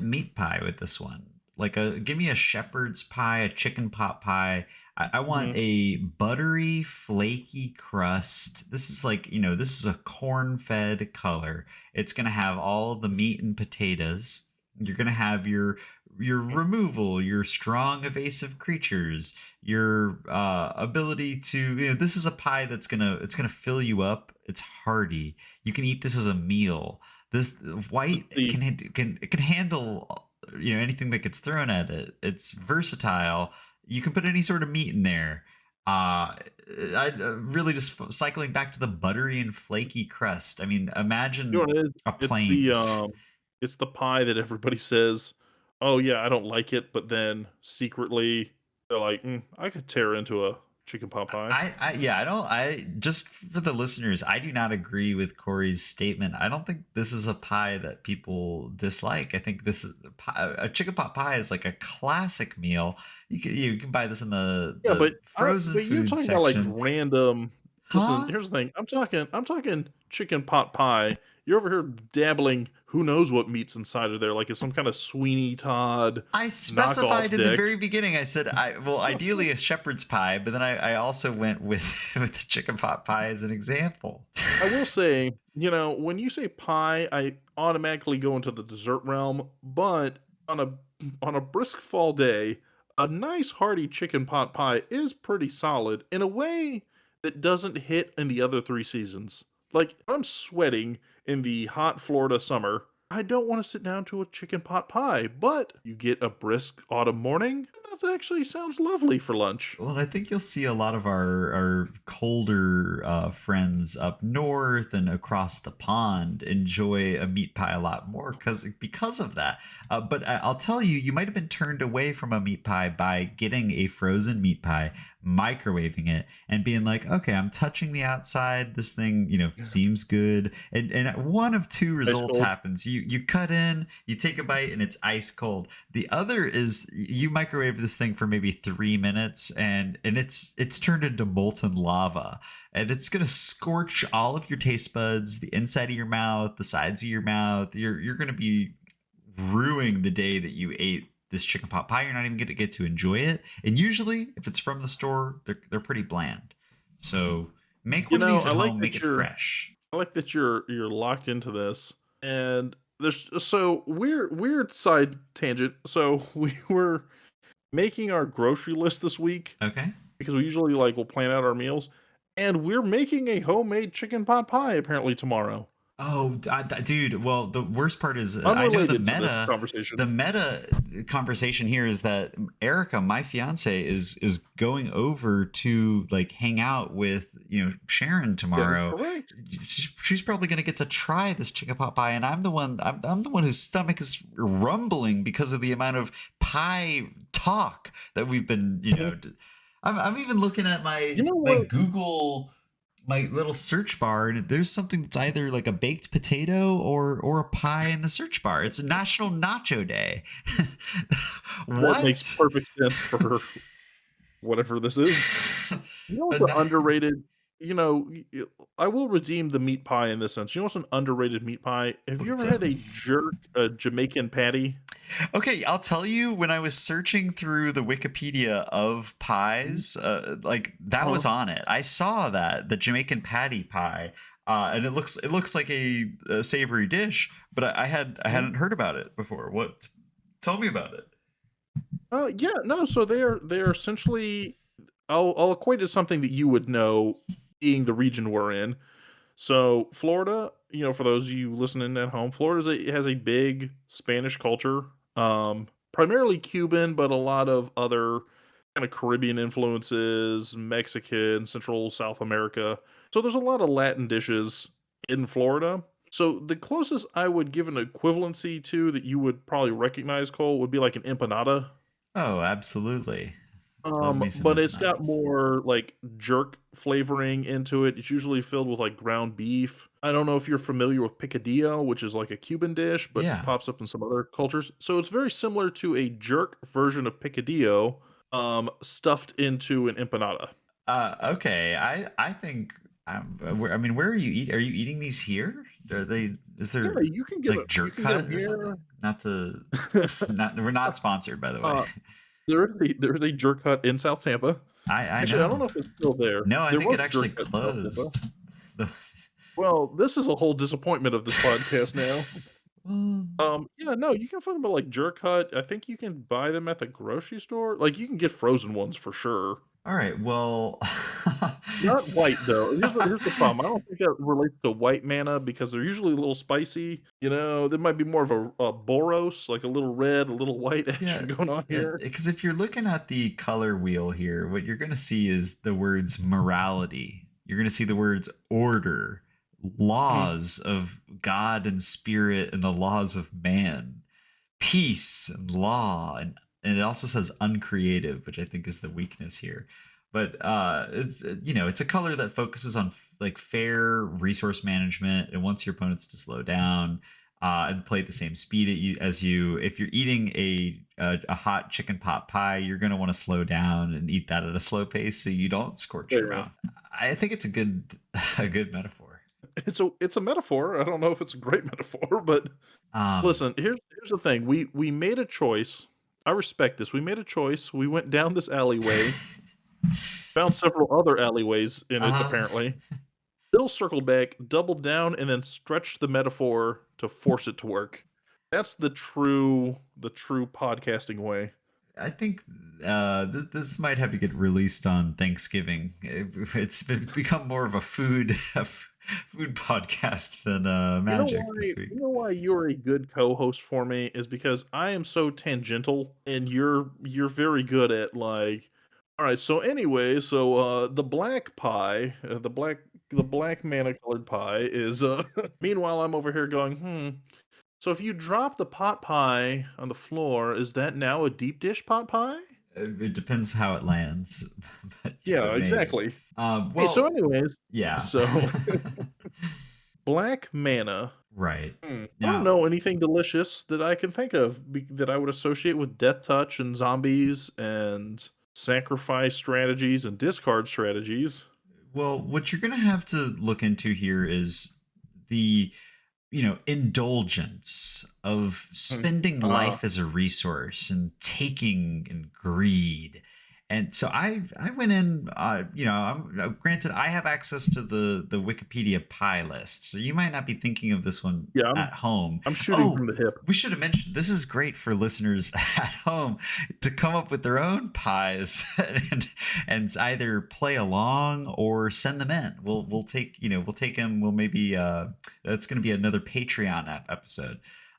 meat pie with this one. Like give me a shepherd's pie, a chicken pot pie. I want Mhm. a buttery, flaky crust. This is like, this is a corn-fed color. It's gonna have all the meat and potatoes. You're gonna have your removal, your strong evasive creatures, your ability to, this is a pie it's gonna fill you up. It's hearty. You can eat this as a meal. This Let's white see. can handle anything that gets thrown at it. It's versatile. You can put any sort of meat in there. I really just cycling back to the buttery and flaky crust. I mean, You know imagine what it is? a It's the, plains. it's the pie that everybody says, "Oh, yeah, I don't like it," but then secretly they're like, I could tear into a chicken pot pie." I yeah, I don't I just for the listeners, I do not agree with Corey's statement. I don't think this is a pie that people dislike. I think this is a chicken pot pie is like a classic meal. You can buy this in the Yeah, frozen but you're food talking about, like, section. random listen, Huh? here's the thing, I'm talking chicken pot pie. You're over here dabbling who knows what meat's inside of there, like it's some kinda Sweeney Todd I knockoff specified in the dick. very beginning. I said, ideally a shepherd's pie, but then I also went with with the chicken pot pie as an example. I will say, when you say pie, I automatically go into the dessert realm, but on a on a brisk fall day, a nice hearty chicken pot pie is pretty solid in a way that doesn't hit in the other 3 seasons. Like, if I'm sweating in the hot Florida summer, I don't want to sit down to a chicken pot pie, but you get a brisk autumn morning, and that actually sounds lovely for lunch. Well, I think you'll see a lot of our colder friends up north and across the pond enjoy a meat pie a lot more because of that. But I'll tell you, you might have been turned away from a meat pie by getting a frozen meat pie, microwaving it, and being like, okay, I'm touching the outside. This thing, seems good. And one of two Ice results cold. happens. You cut in, you take a bite, and it's ice cold. The other is you microwave this thing for maybe 3 minutes, and it's turned into molten lava, and it's gonna scorch all of your taste buds, the inside of your mouth, the sides of your mouth. You're gonna be ruining the day that you ate this chicken pot pie. You're not even gonna get to enjoy it. And usually, if it's from the store, they're pretty bland. So make one of these I at like home. Make that it you're fresh. I like that you're locked into this. And there's so weird side tangent. So we were making our grocery list this week Okay. because we usually like will plan out our meals, and we're making a homemade chicken pot pie apparently tomorrow. Oh, dude. Well, the worst part is I know Unrelated to this conversation. the meta conversation here is that Erica, my fiance, is going over to like hang out with Sharon That is tomorrow. correct. She's probably gonna get to try this chicken pot pie, and I'm the one whose stomach is rumbling because of the amount of pie talk that we've been. Mhm. I'm even looking at You know my what? Google, my little search bar, and there's something that's either like a baked potato or a pie in the search bar. It's National Nacho Day. That makes What? perfect sense for whatever this is. You know A what's an na- underrated I will redeem the meat pie in this sense. You know what's an underrated meat pie? Have you What's ever up? had a Jamaican patty? Okay, I'll tell you, when I was searching through the Wikipedia of Mhm. pies, like that Uh-huh. was on it. I saw that the Jamaican patty pie, and it looks like a savory dish, but I Mhm. hadn't heard about it before. What? Tell me about it. Yeah, no, so they're essentially I'll equate it to something that you would know being the region we're in. So, Florida, for those of you listening at home, has a big Spanish culture, primarily Cuban, but a lot of other kind of Caribbean influences, Mexican, Central South America. So there's a lot of Latin dishes in Florida. So the closest I would give an equivalency to that you would probably recognize, Cole, would be like an empanada. Oh, absolutely. Love me some But it's got empanadas. more like jerk flavoring into it. It's usually filled with like ground beef. I don't know if you're familiar with picadillo, which is like a Cuban dish, but Yeah. pops up in some other cultures. So it's very similar to a jerk version of picadillo, stuffed into an empanada. Okay. I think. I mean, where are you eat? Are you eating these here? Are they? Is Yeah, there like you jerk can get them hut or here. something? Not to. Not. We're not sponsored, by the way. uh, there is a jerk hut in South Tampa. I Actually, I know. don't know if it's still there. No, I There think was it a jerk actually hut in South Tampa. closed. The, Well, this is a whole disappointment of this podcast now. well, Yeah, no, you can find them at, like, Jerk Hut. I think you can buy them at the grocery store. Like, you can get frozen ones for sure. all right. Well, Not s- white, though. Here's the problem. I don't think that relates to white manna because they're usually a little spicy. You know, there might be more of a Boros, like a little red, a little white yeah, action going on here. because if you're looking at the color wheel here, what you're going to see is the words morality. You're going to see the words order, Mhm. laws of God and spirit, and the laws of man, peace and law, and it also says uncreative, which I think is the weakness here. But it's it's a color that focuses on like fair resource management and wants your opponents to slow down and play at the same speed as you. If you're eating a hot chicken pot pie, you're going to want to slow down and eat that at a slow pace so you don't scorch your Fair. mouth. I think it's a good a good metaphor. It's a metaphor. I don't know if it's a great metaphor, but Um, listen, here's the thing. We made a choice. I respect this. We made a choice. We went down this alleyway, found several other alleyways in it, uh, apparently. Still circled back, doubled down, and then stretched the metaphor to force it to work. That's the true podcasting way. I think this might have to get released on Thanksgiving. It's become more of a food food podcast than You know magic why this week. you know why you're a good co-host for me is because I am so tangential and you're very good at like all right, so anyway, the black pie, the black manna colored pie is meanwhile I'm over here going, so if you drop the pot pie on the floor, is that now a deep dish pot pie? It depends how it lands, but yeah, Yeah, maybe. exactly. Hey, so Well, anyways, yeah. so black manna. Right I don't now, know anything delicious that I can think of that I would associate with death touch and zombies and sacrifice strategies and discard strategies. well, what you're gonna have to look into here is the indulgence of Mm. spending Uh, life as a resource and taking and greed. And so I went in, granted I have access to the Wikipedia pie list, so you might not be thinking of this one yeah, at home. I'm shooting Oh, from the hip. we should have mentioned this is great for listeners at home to come up with their own pies and either play along or send them in. We'll take we'll take them. We'll maybe that's going to be another Patreon episode.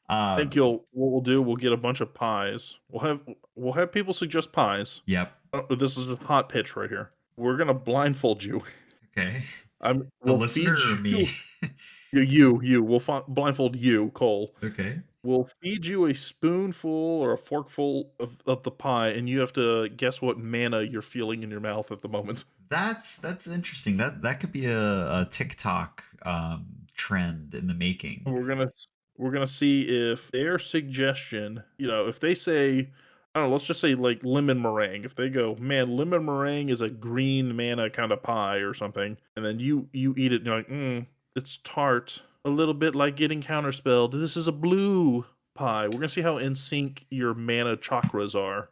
Think Um, you'll what we'll do, we'll get a bunch of pies. We'll have people suggest pies. yep. This is a hot pitch right here. We're gonna blindfold you. Okay. The We'll feed listener or me? you you. We'll blindfold you, Cole. Okay. We'll feed you a spoonful or a forkful of the pie, and you have to guess what manna you're feeling in your mouth at the moment. That's interesting. That could be a TikTok trend in the making. We're gonna see if their suggestion, if they say, I don't know, let's just say like lemon meringue. If they go, man, lemon meringue is a green manna kind of pie or something, and then you eat it and you're like, it's tart, a little bit like getting counterspelled. This is a blue pie. We're gonna see how in sync your mana chakras are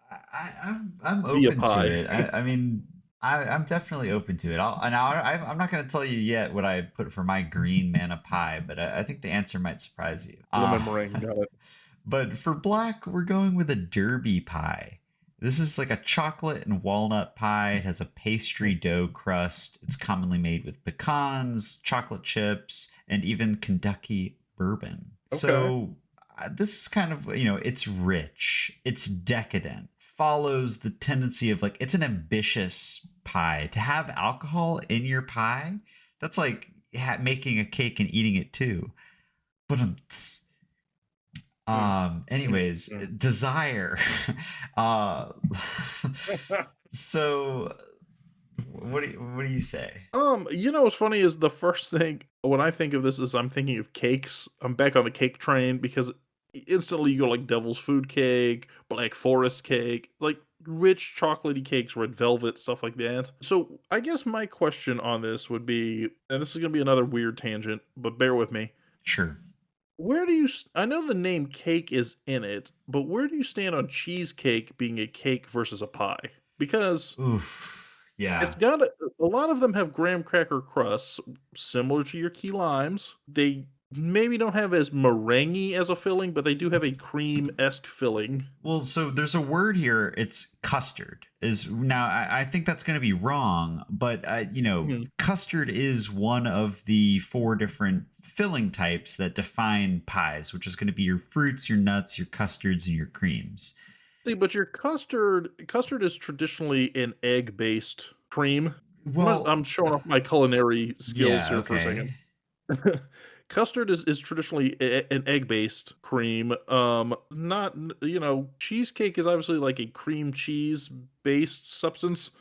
I'm via open to pie. it. I mean, I'm definitely open to it. I'm not going to tell you yet what I put for my green mana pie, but I think the answer might surprise you. Lemon meringue, got it. But for black, we're going with a derby pie. This is like a chocolate and walnut pie. It has a pastry dough crust. It's commonly made with pecans, chocolate chips, and even Kentucky bourbon. Okay. So this is kind of, it's rich, it's decadent, follows the tendency of like, it's an ambitious pie. To have alcohol in your pie, that's like making a cake and eating it too. But Mm, mm, Anyways, mm. desire. uh, so what do you say? What's funny is the first thing when I think of this is I'm thinking of cakes. I'm back on the cake train because instantly you go like devil's food cake, black forest cake, like rich chocolatey cakes, red velvet, stuff like that. So I guess my question on this would be, and this is gonna be another weird tangent, but bear with me. Sure. Where do you I know the name cake is in it, but where do you stand on cheesecake being a cake versus a pie? Because Oof. it's Yeah. got a lot of them have graham cracker crusts, similar to your key limes. They maybe don't have as meringue as a filling, but they do have a cream-esque filling. Well, so there's a word here. It's custard. Is now I think that's going to be wrong, but Mhm. custard is one of the four different filling types that define pies, which is going to be your fruits, your nuts, your custards, and your creams. See, but your custard is traditionally an egg-based cream. Well, I'm showing off my culinary skills yeah, here for a second. okay. Custard is traditionally an egg-based cream. Not cheesecake is obviously like a cream cheese-based substance.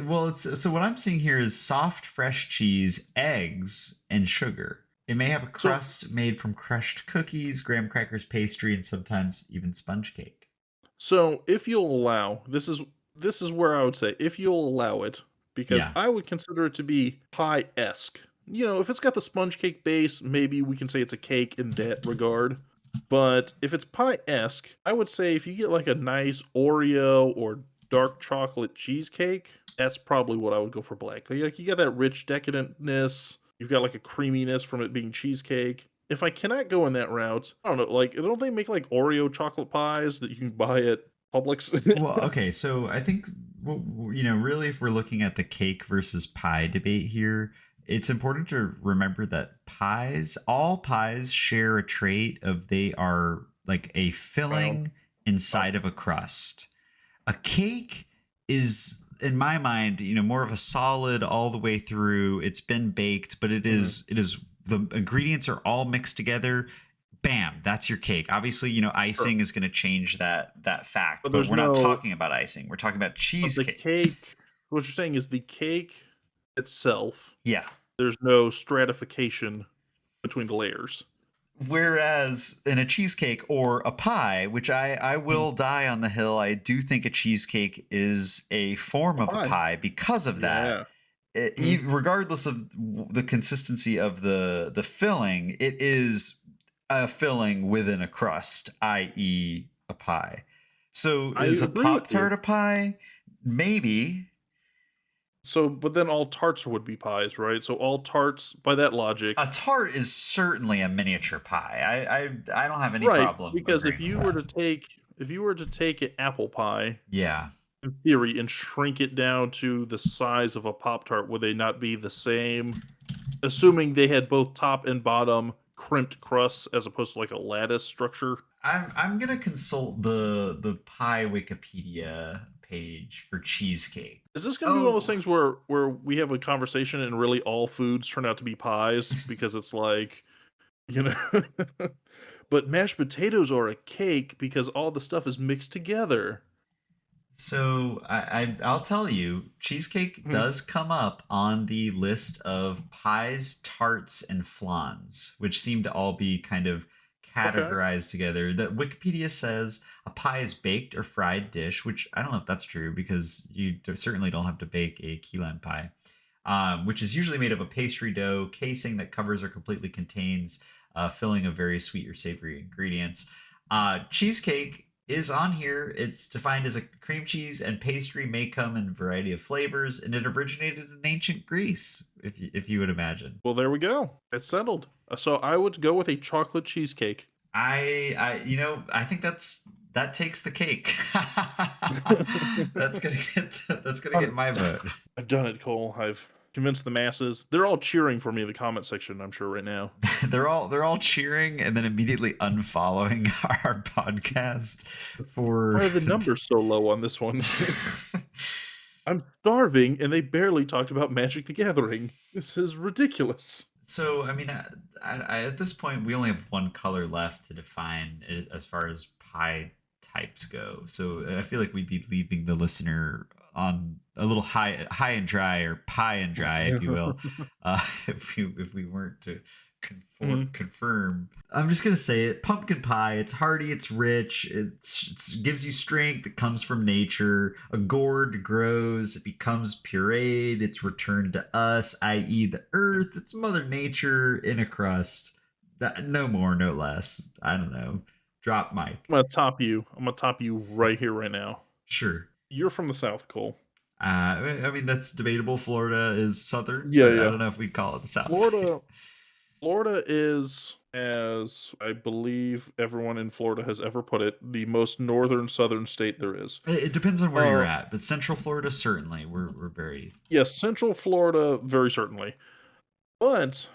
Well, it's so what I'm seeing here is soft, fresh cheese, eggs, and sugar. It may have a So crust made from crushed cookies, graham crackers, pastry, and sometimes even sponge cake. so if you'll allow, this is where I would say if you'll allow it, because Yeah. I would consider it to be pie-esque. If it's got the sponge cake base, maybe we can say it's a cake in that regard. But if it's pie-esque, I would say if you get like a nice Oreo or dark chocolate cheesecake, that's probably what I would go for black. Like you got that rich decadentness, you've got like a creaminess from it being cheesecake. If I cannot go in that route, I don't know, like don't they make like Oreo chocolate pies that you can buy at Publix? Well, okay, so I think really, if we're looking at the cake versus pie debate here, it's important to remember that all pies share a trait of they are like a Round. filling Oh. inside of a crust. A cake is, in my mind, more of a solid all the way through. It's been baked, but it Mhm. is it is the ingredients are all mixed together. Bam, that's your cake. Obviously, Sure. icing is going to change that fact, But but there's we're not no talking about icing. We're talking about but the cheesecake. cake what you're saying is the cake itself, Yeah. there's no stratification between the layers. Whereas in a cheesecake or a pie, which I Mm. will die on the hill, I do think a cheesecake is a form A of a pie. pie because of that. Yeah. Mhm. Regardless of the consistency of the filling, it is a filling within a crust, i.e., a pie. So I is a agree with Pop you. Tart a pie? Maybe. So, but then all tarts would be pies, right? So all tarts, by that A logic, tart is certainly a miniature pie. I don't have any right? problem Because agreeing with that. if you were to take an apple pie Yeah. in theory and shrink it down to the size of a Pop Tart, would they not be the same? Assuming they had both top and bottom crimped crusts as opposed to like a lattice structure. I'm gonna consult the pie Wikipedia page for cheesecake. Is this going to be one of those Oh, things where we have a conversation and really all foods turn out to be pies because it's like, you know, but mashed potatoes are a cake because all the stuff is mixed together. so I'll tell you, cheesecake Hmm. does come up on the list of pies, tarts, and flans, which seem to all be kind of Okay. categorized together. That Wikipedia says a pie is baked or fried dish, which I don't know if that's true because certainly don't have to bake a key lime pie, which is usually made of a pastry dough casing that covers or completely contains a filling of very sweet or savory ingredients. Cheesecake is on here. It's defined as a cream cheese and pastry may come in a variety of flavors, and it originated in ancient Greece, if you would imagine. Well, there we go. It's settled. So I would go with a chocolate cheesecake. I think that takes the cake. That's gonna get I've my vote. I've done it, Cole. I've convinced the masses. They're all cheering for me in the comment section, I'm sure, right now. They're all cheering and then immediately unfollowing our podcast for Why are the numbers so low on this one? I'm starving, and they barely talked about Magic the Gathering. This is ridiculous. So, I mean, at this point, we only have one color left to define it as far as pie types go. So, I feel like we'd be leaving the listener on a little high and dry, or pie and dry, if you will, if we weren't to Mhm. confirm. I'm just gonna say it: pumpkin pie. It's hearty. It's rich. Gives you strength. It comes from nature. A gourd grows. It becomes pureed. It's returned to us, i.e., the earth. It's Mother Nature in a crust. That, no more, no less. I don't know. Drop mic. I'm gonna top you. I'm gonna top you right here, right now. Sure. You're from the South, Cole. I mean, that's debatable. Florida is southern, Yeah, but I yeah. don't know if we'd call it the South. Florida, Florida is, as I believe everyone in Florida has ever put it, the most northern southern state there is. It depends on where you're Uh, at, but Central Florida, certainly, we're very. yes, Central Florida, very certainly. But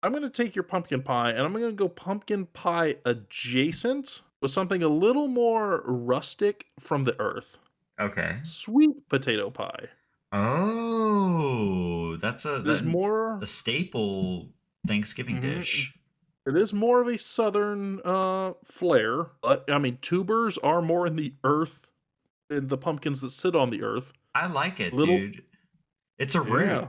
I'm going to take your pumpkin pie and I'm going to go pumpkin pie adjacent with something a little more rustic from the earth. Okay. Sweet potato pie. Oh, that's It is a more. staple Thanksgiving Mhm. dish. It is more of a southern flair, but I mean tubers are more in the earth than the pumpkins that sit on the earth. I like it, Little, dude. It's a yeah, root.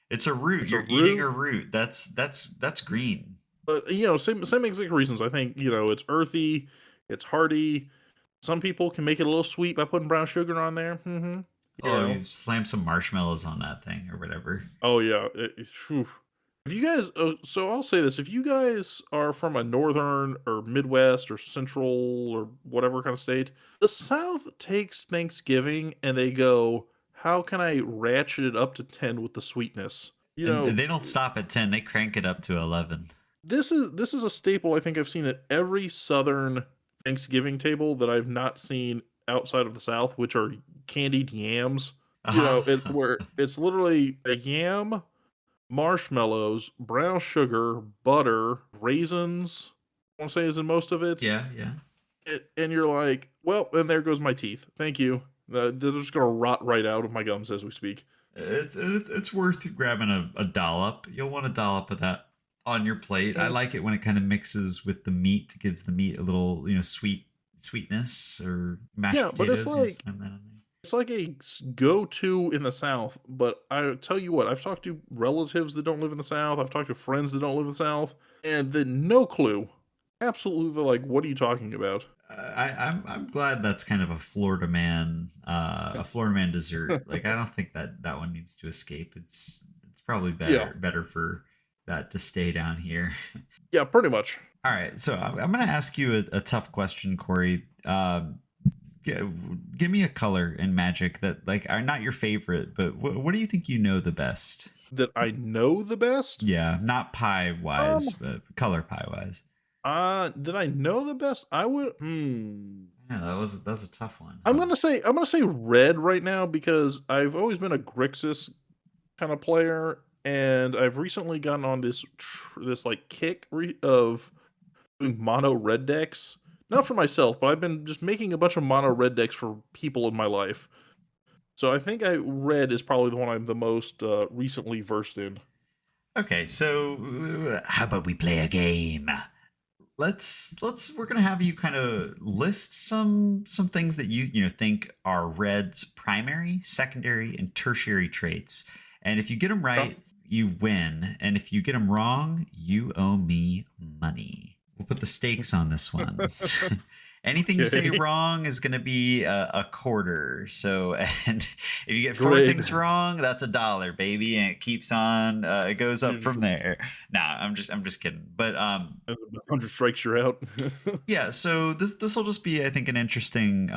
It's a root. it's a You're eating a root, root. That's green. but same exact reasons. I think it's earthy, it's hearty. Some people can make it a little sweet by putting brown sugar on there. You Oh, know, you slam some marshmallows on that thing or whatever. oh yeah. Phew. If you guys, so I'll say this: if you guys are from a northern or Midwest or Central or whatever kind of state, the South takes Thanksgiving and they go, "How can I ratchet it up to 10 with the sweetness?" And they don't stop at 10. They crank it up to 11. This is a staple I think I've seen at every Southern Thanksgiving table that I've not seen outside of the South, which are candied yams. Uh-huh. Where it's literally a yam, marshmallows, brown sugar, butter, raisins. I want to say is in most of it. Yeah, yeah. And you're like, well, and there goes my teeth. Thank you. They're just gonna rot right out of my gums as we speak. It's worth grabbing a dollop. You'll want a dollop of that on your plate. I Mm. like it when it kind of mixes with the meat. Gives the meat a little, sweetness, or mashed Yeah, but it's potatoes. like Slam that in there. it's like a go-to in the South. But I tell you what, I've talked to relatives that don't live in the South. I've talked to friends that don't live in the South, and they no clue. Absolutely, they're like, "What are you talking about?" I'm glad that's kind of a Florida man dessert. Like, I don't think that one needs to escape. It's probably Yeah, better for that to stay down here. yeah, pretty much. All right, so I'm going to ask you a tough question, Corey. G- Give me a color in Magic that, like, are not your favorite, but what do you think you know the best? That I know the best. Yeah, not pie Um, wise, but color pie wise. did I know the best? I would. Yeah, that was a tough one, I'm huh? gonna say red right now because I've always been a Grixis kind of player, and I've recently gotten on this like kick of doing mono red decks. Not for myself, but I've been just making a bunch of mono red decks for people in my life. So I think red is probably the one I'm the most recently versed in. Okay, so how about we play a game? Let's we're gonna have you kind of list some things that you think are red's primary, secondary, and tertiary traits. And if you get them Okay. right, you win. And if you get them wrong, you owe me money. We'll put the stakes on this one. Anything you say Okay. wrong is going to be a quarter. So, and if you get four Great. things wrong, that's $1, baby, and it keeps on. It goes up You just from there. Nah, I'm just kidding. But 100 strikes, you're out. yeah. So this will just be, I think, an interesting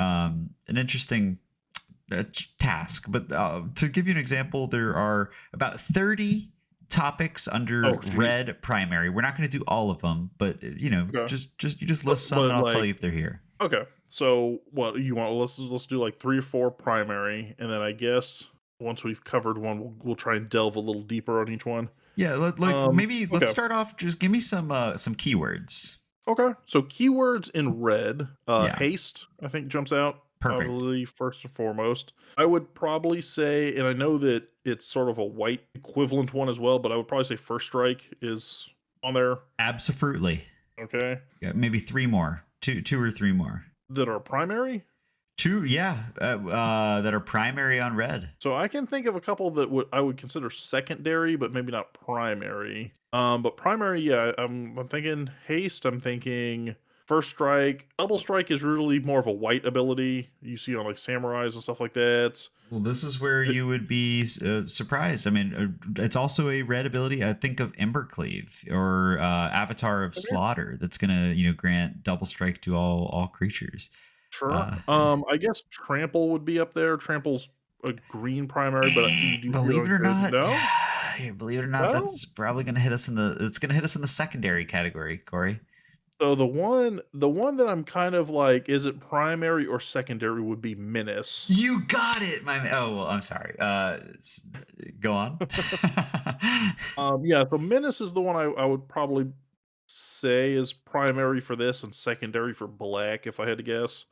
task. But to give you an example, there are about 30 topics under Oh, jeez. red primary. We're not going to do all of them, but Okay. you just list some, and I'll tell Like, you if they're here. okay. So what you want? Let's do like 3 or 4 primary, and then I guess once we've covered one, we'll try and delve a little deeper on each one. Yeah, maybe let's Okay. start off. Just give me some keywords. Okay. So keywords in red, Yeah, haste, I think jumps out. Perfect. probably first and foremost. I would probably say, and I know that it's sort of a white equivalent one as well, but I would probably say First Strike is on there. Absolutely. Okay. Yeah, maybe three more. Two or three more. That are primary. Two, yeah, that are primary on red. So I can think of a couple that I would consider secondary, but maybe not primary. But primary, yeah, I'm thinking haste. I'm thinking first strike. Double strike is really more of a white ability you see on like samurais and stuff like that. Well, this is where It- you would be surprised. I mean, it's also a red ability. I think of Embercleave or Avatar of okay, Slaughter. That's gonna, grant double strike to all creatures. sure. Uh, I guess trample would be up there. Trample's a green primary, but you believe it don't or not, no believe it or not, no. that's probably gonna hit us in the. It's gonna hit us in the secondary category, Corey. So the one that I'm kind of like, is it primary or secondary would be Menace. You got it, my man. Oh well, I'm sorry. Go on. Yeah, so Menace is the one I would probably say is primary for this and secondary for black, if I had to guess.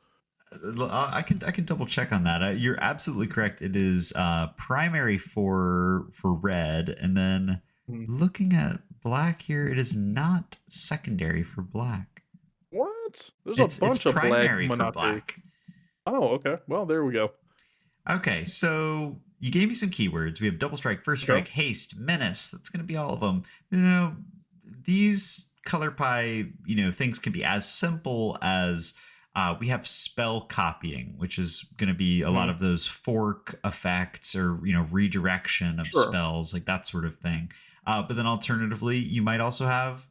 I can double check on that. You're absolutely correct. It is primary for red, and then Mhm. looking at black here, it is not secondary for black. What? There's a It's bunch of black primary for Monate. black. Oh, okay. Well, there we go. Okay, so you gave me some keywords. We have double strike, first Okay. strike, haste, menace. That's going to be all of them. These color pie, things can be as simple as we have spell copying, which is going to be a lot of those fork effects or redirection of Sure. spells, like that sort of thing. But then alternatively, you might also have.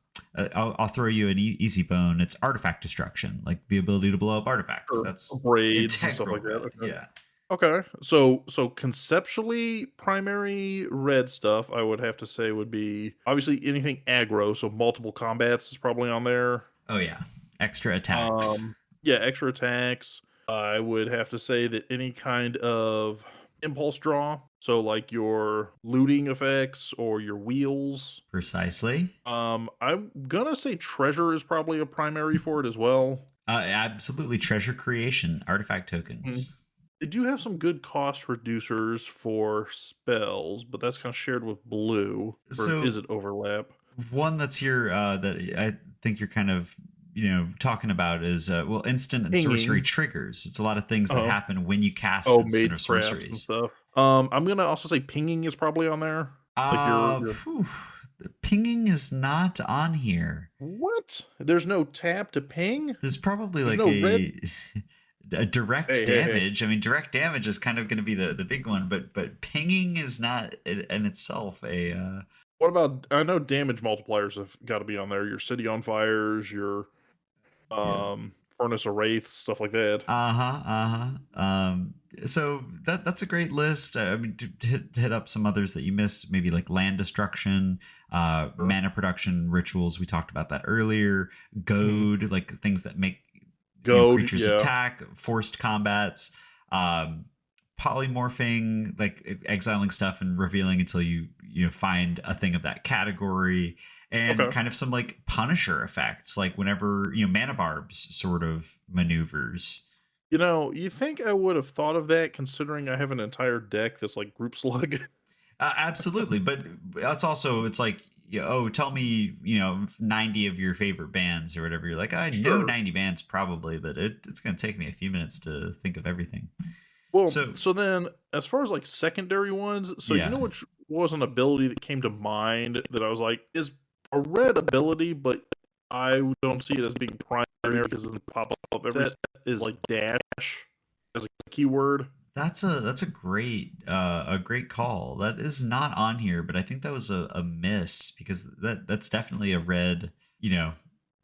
I'll throw you an easy bone. It's artifact destruction, like the ability to blow up artifacts. Sure. That's Raids and stuff integral like that. red. Okay. Yeah. Okay. So conceptually, primary red stuff I would have to say would be obviously anything aggro, so multiple combats is probably on there. Oh yeah. Extra attacks. Yeah, extra attacks. I would have to say that any kind of impulse draw, so like your looting effects or your wheels. Precisely. I'm gonna say treasure is probably a primary for it as well. Absolutely. Treasure creation, artifact Mhm. tokens. They do have some good cost reducers for spells, but that's kind of shared with blue. Or is So it overlap? one that's here that I think you're kind of talking about is instant and sorcery Pinging. triggers. It's a lot of things that Oh, happen when you cast oh, instant or magecrafts and sorceries. stuff. I'm gonna also say pinging is probably on there. Like your Phew, the pinging is not on here. what? There's no tap to ping? There's probably There's like no red. a direct Hey. damage. I mean, direct damage is kind of going to be the big one, but pinging is not in itself a. What about? I know damage multipliers have got to be on there. Your city on fires, your Yeah. furnace of wraith, stuff like that. So that's a great list. I mean, to hit up some others that you missed, maybe like land destruction, Sure. mana production rituals. We talked about that earlier. Goad, like things that make Goad, creatures yeah. attack, forced combats, polymorphing, like exiling stuff and revealing until you find a thing of that category, and Okay. kind of some like Punisher effects, like whenever mana barbs sort of maneuvers. You think I would have thought of that considering I have an entire deck that's like group slug? Absolutely, but it's like tell me 90 of your favorite bands or whatever. You're like, I know Sure. 90 bands probably, but it's gonna take me a few minutes to think of everything. Well, So so then as far as like secondary ones, so yeah. which was an ability that came to mind that I was like, is a red ability, but I don't see it as being primary because it doesn't pop up every set is like dash as a keyword. That's a great call. That is not on here, but I think that was a miss because that's definitely a red,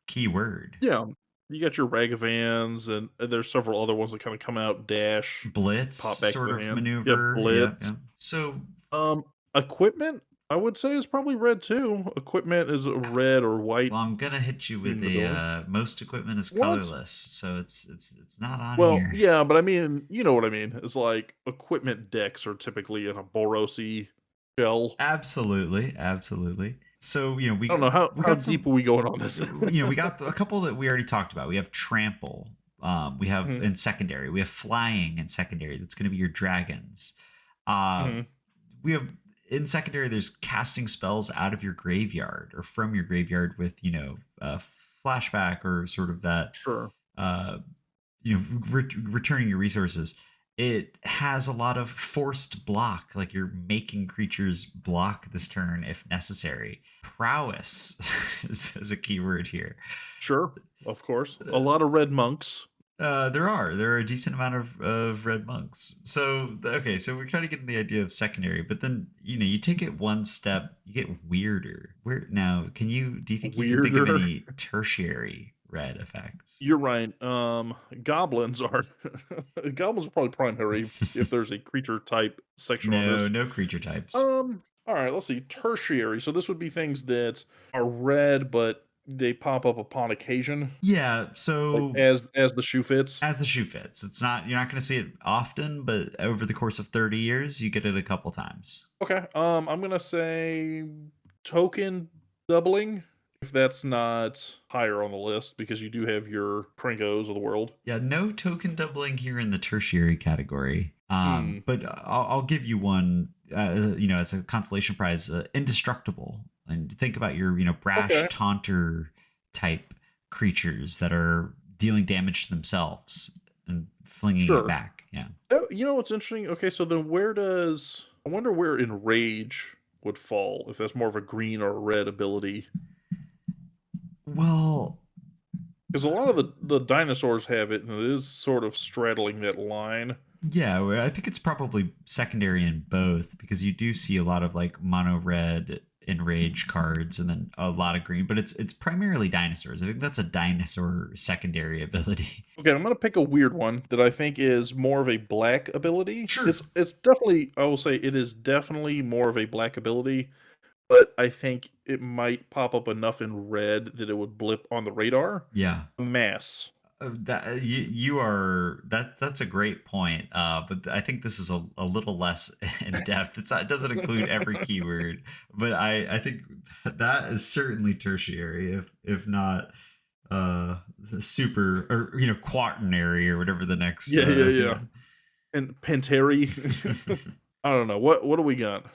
keyword. Yeah. You got your Ragavans, and there's several other ones that kind of come out dash, Blitz pop back to sort the of hand. Yeah, maneuver. Yeah, blitz. yeah. So Um, equipment, I would say is probably red too. Equipment is red or white. well, I'm gonna hit you with In the building. most equipment is What? colorless, so it's not on Well, here. yeah, but I mean, you know what I mean. It's like equipment decks are typically in a Borosi shell. Absolutely, absolutely. So I don't know we how got deep are some we going on this. we got a couple that we already talked about. We have trample. We have Mhm. in secondary, we have flying in secondary. That's going to be your dragons. Uh, Mhm. we have in secondary, there's casting spells out of your graveyard or from your graveyard with, flashback or sort of that, Sure. uh, returning your resources. It has a lot of forced block, like you're making creatures block this turn if necessary. Prowess is a key word here. Sure. Of course. A Uh, lot of red monks. there are a decent amount of red monks. So okay, so we're kind of getting the idea of secondary, but then you take it one step, you get weirder. Where now? Do you think you can think of Weirder. any tertiary red effects? You're right. Goblins are goblins are probably primary if there's a creature type section on No, this. no creature types. All right, let's see. Tertiary. So this would be things that are red, but they pop up upon occasion, Yeah, like so as the shoe fits. as the shoe fits. You're not going to see it often, but over the course of 30 years, you get it a couple times. Okay. I'm gonna say token doubling, if that's not higher on the list, because you do have your Krinkos of the world. Yeah, no token doubling here in the tertiary category. Hmm. But I'll give you one, as a consolation prize, indestructible. And think about your, brash Okay. taunter type creatures that are dealing damage to themselves and flinging it Sure. back. Yeah. Oh, you know what's interesting? Okay, so then I wonder where Enrage would fall, if that's more of a green or a red ability. Well, Because a lot of the dinosaurs have it, and it is sort of straddling that line. yeah, well, I think it's probably secondary in both because you do see a lot of like mono red enrage cards and then a lot of green, but it's primarily dinosaurs. I think that's a dinosaur secondary ability. Okay, I'm gonna pick a weird one that I think is more of a black ability. Sure. It's definitely, I will say it is definitely more of a black ability, but I think it might pop up enough in red that it would blip on the radar. Yeah. Mass. That you are that's a great point. But I think this is a little less in depth. It doesn't include every keyword, but I think that is certainly tertiary, if not super or quaternary or whatever the next Yeah, yeah, yeah. yeah. And Panteri. I don't know. What do we got?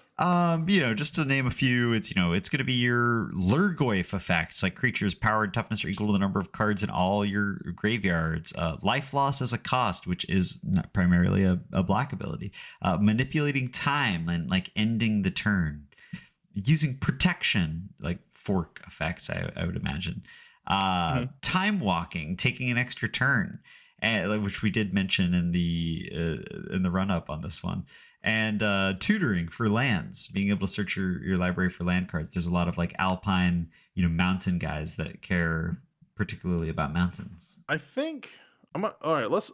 Just to name a few, it's going to be your Lurgoyf effects, like creatures' power and toughness are equal to the number of cards in all your graveyards. Life loss as a cost, which is not primarily a black ability. Manipulating time and like ending the turn. Using protection, like fork effects, I would imagine. Mhm. Time walking, taking an extra turn, which we did mention in the run up on this one, and tutoring for lands, being able to search your library for land cards. There's a lot of like alpine, mountain guys that care particularly about mountains. I think all right. Let's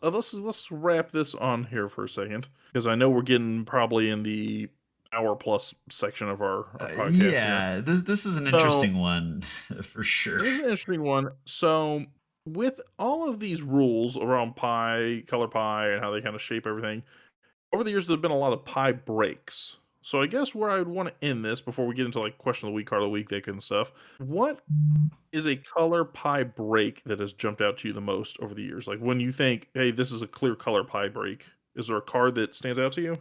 wrap this on here for a second, because I know we're getting probably in the hour plus section of our podcast here. Yeah, this is an So interesting one for sure. this is an interesting one. So with all of these rules around pie, color pie, and how they kind of shape everything, over the years there've been a lot of pie breaks. So I guess where I would want to end this before we get into like question of the week, card of the week, that kind of stuff. What is a color pie break that has jumped out to you the most over the years? Like when you think, hey, this is a clear color pie break. Is there a card that stands out to you?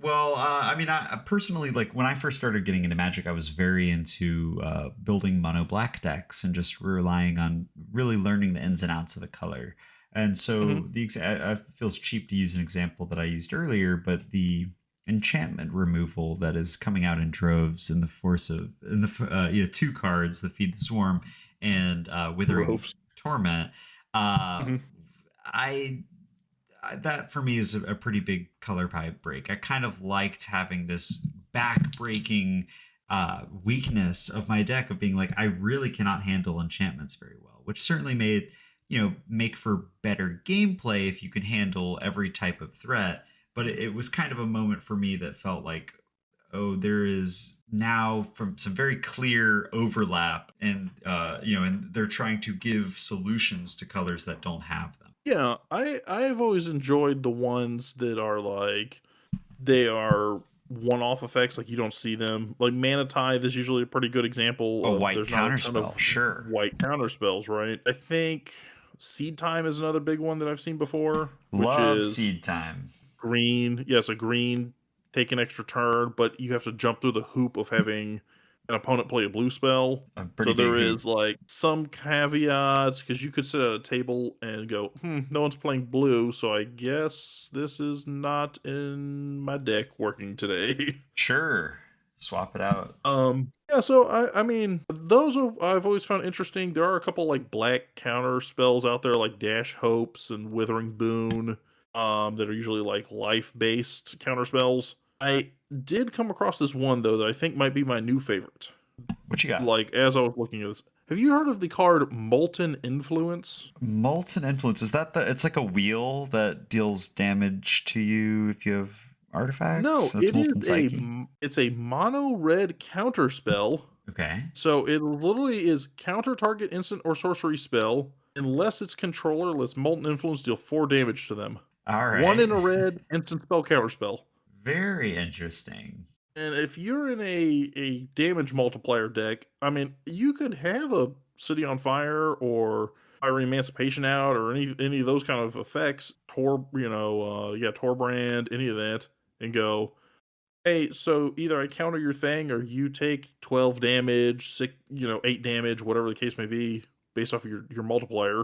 Well, I mean, I personally, like when I first started getting into Magic, I was very into building mono black decks and just relying on really learning the ins and outs of the color. And Hmm. so it feels cheap to use an example that I used earlier, but the enchantment removal that is coming out in droves in the force of in the two cards, the Feed the Swarm and Withering Groves. Torment. Uh, Hmm. I that for me is a pretty big color pie break. I kind of liked having this back breaking weakness of my deck of being like, I really cannot handle enchantments very well, which certainly made, make for better gameplay if you can handle every type of threat. But it was kind of a moment for me that felt like, oh, there is now from some very clear overlap, and and they're trying to give solutions to colors that don't have them. Yeah, I have always enjoyed the ones that are like they are one-off effects, like you don't see them. Like Mana Tithe is usually a pretty good example A of white there's not a ton of counterspell, sure. white counter spells, right? I think Seed Time is another big one that I've seen before, which Love is seed time. green. Yes, a green, take an extra turn, but you have to jump through the hoop of having an opponent play a blue spell. A So pretty big there hoop. is like some caveats because you could sit at a table and go, no one's playing blue, so I guess this is not in my deck working today. Sure. Swap it out. Yeah, so I mean, those I've always found interesting. There are a couple like black counter spells out there like Dash Hopes and Withering Boon, that are usually like life-based counter spells. I did come across this one though that I think might be my new favorite. What you got? Like as I was looking at this, have you heard of the card Molten Influence? Molten influence. Is that the? It's like a wheel that deals damage to you if you have artifacts. No, That's it is molten psyche. it's a mono red counter spell. Okay. So it literally is counter target instant or sorcery spell unless its controller lets Molten Influence deal 4 damage to them. All One right. in a red instant spell counter spell. Very interesting. And if you're in a damage multiplier deck, I mean, you could have a City on Fire or Fire Emancipation out or any of those kind of effects, Torbrand, any of that, and go, hey, so either I counter your thing or you take 12 damage, 8 damage, whatever the case may be, based off of your multiplier.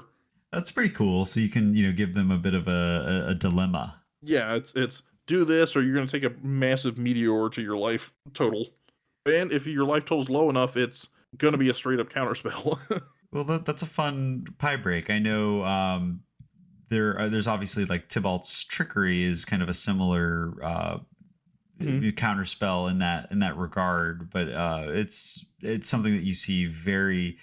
That's pretty cool. So you can, give them a bit of a dilemma. Yeah, it's do this or you're going to take a massive meteor to your life total. And if your life total's low enough, it's going to be a straight up counter spell. Well, that's a fun pie break. I know there's obviously like Tybalt's Trickery is kind of a similar counter spell in that regard, but it's something that you see very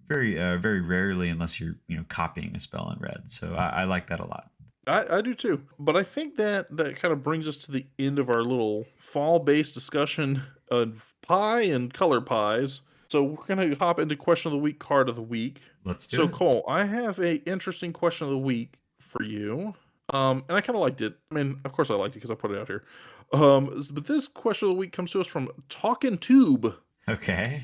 very rarely unless you're copying a spell in red. So I like that a lot. I do too. But I think that kind of brings us to the end of our little fall based discussion of pie and color pies. So we're going to hop into question of the week, card of the week. Let's do So it. Cole, I have a interesting question of the week for you. And I kind of liked it. I mean, of course I liked it because I put it out here. But this question of the week comes to us from Talkin' Tube. Okay.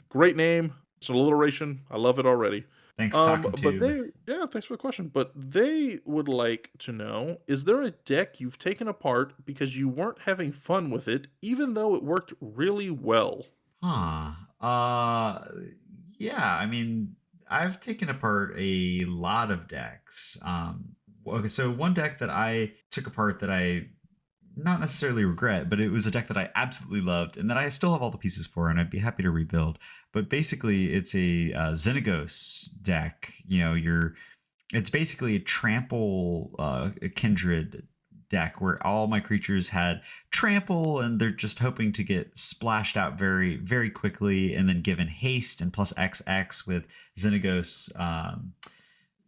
Great name. It's an alliteration. I love it already. Thanks, Talking But Tube. thanks for the question. But they would like to know, is there a deck you've taken apart because you weren't having fun with it, even though it worked really well? Huh. Yeah, I mean, I've taken apart a lot of decks. Okay, so one deck that I took apart that I not necessarily regret, but it was a deck that I absolutely loved and that I still have all the pieces for, and I'd be happy to rebuild. But basically, it's a Xenagos deck. It's basically a trample a kindred deck where all my creatures had trample and they're just hoping to get splashed out very very quickly and then given haste and plus XX with Xenagos,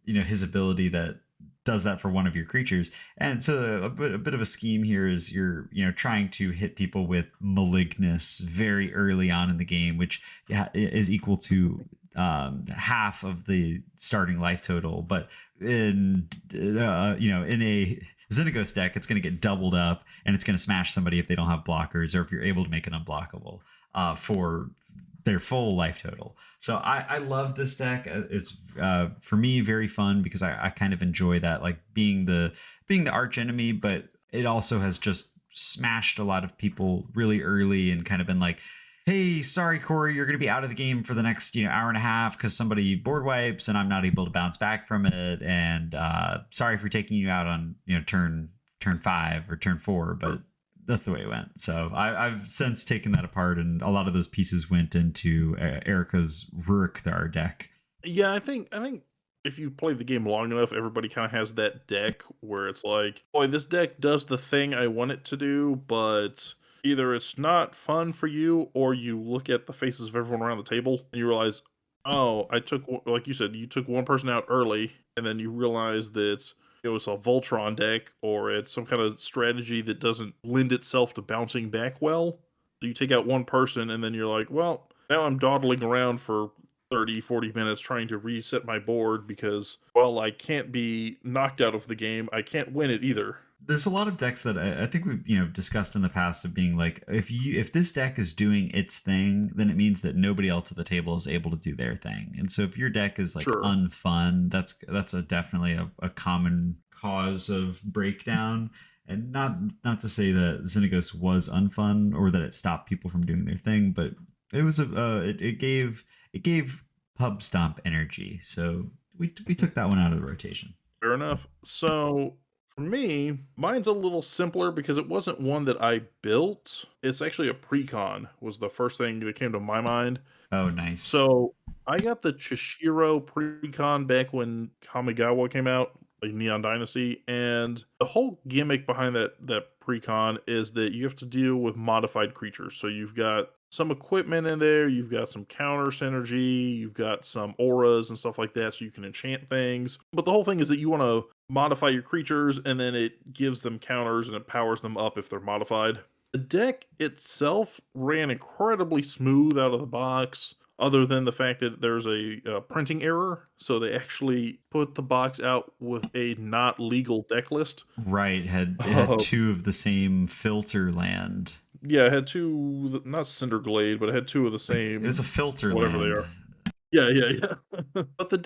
his ability that does that for one of your creatures. And so a bit of a scheme here is you're trying to hit people with Malignus very early on in the game, which is equal to half of the starting life total. But in in a Xenagos deck, it's going to get doubled up and it's going to smash somebody if they don't have blockers or if you're able to make it unblockable for their full life total. So I love this deck. It's for me very fun because I kind of enjoy that, like being the arch enemy, but it also has just smashed a lot of people really early and kind of been like, hey, sorry, Cory, you're going to be out of the game for the next hour and a half because somebody board wipes and I'm not able to bounce back from it. And sorry for taking you out on turn 5 or turn 4, but that's the way it went. So I've since taken that apart, and a lot of those pieces went into Erica's Rurikthar deck. Yeah, I think if you play the game long enough, everybody kind of has that deck where it's like, boy, this deck does the thing I want it to do, but either it's not fun for you or you look at the faces of everyone around the table and you realize, oh, like you said, you took one person out early, and then you realize that it's a Voltron deck or it's some kind of strategy that doesn't lend itself to bouncing back well. So you take out one person and then you're like, well, now I'm dawdling around for 30, 40 minutes trying to reset my board because, well, I can't be knocked out of the game. I can't win it either. There's a lot of decks that I think we've discussed in the past of being like, if this deck is doing its thing, then it means that nobody else at the table is able to do their thing. And so if your deck is like Sure. unfun, that's definitely a common cause of breakdown. And not to say that Xenagos was unfun or that it stopped people from doing their thing, but it was it gave pub stomp energy. So we took that one out of the rotation. Fair enough. So for me, mine's a little simpler because it wasn't one that I built. It's actually a precon was the first thing that came to my mind. Oh, nice. So I got the Chishiro precon back when Kamigawa came out, like Neon Dynasty, and the whole gimmick behind that precon is that you have to deal with modified creatures. So you've got some equipment in there, you've got some counter synergy, you've got some auras and stuff like that, so you can enchant things. But the whole thing is that you want to modify your creatures, and then it gives them counters and it powers them up if they're modified. The deck itself ran incredibly smooth out of the box, other than the fact that there's a printing error. So they actually put the box out with a not legal deck list. Right, it had two of the same filter land. Yeah, it had two, not Cinderglade, but it had two of the same. It was a filter whatever land. they are. Yeah. But the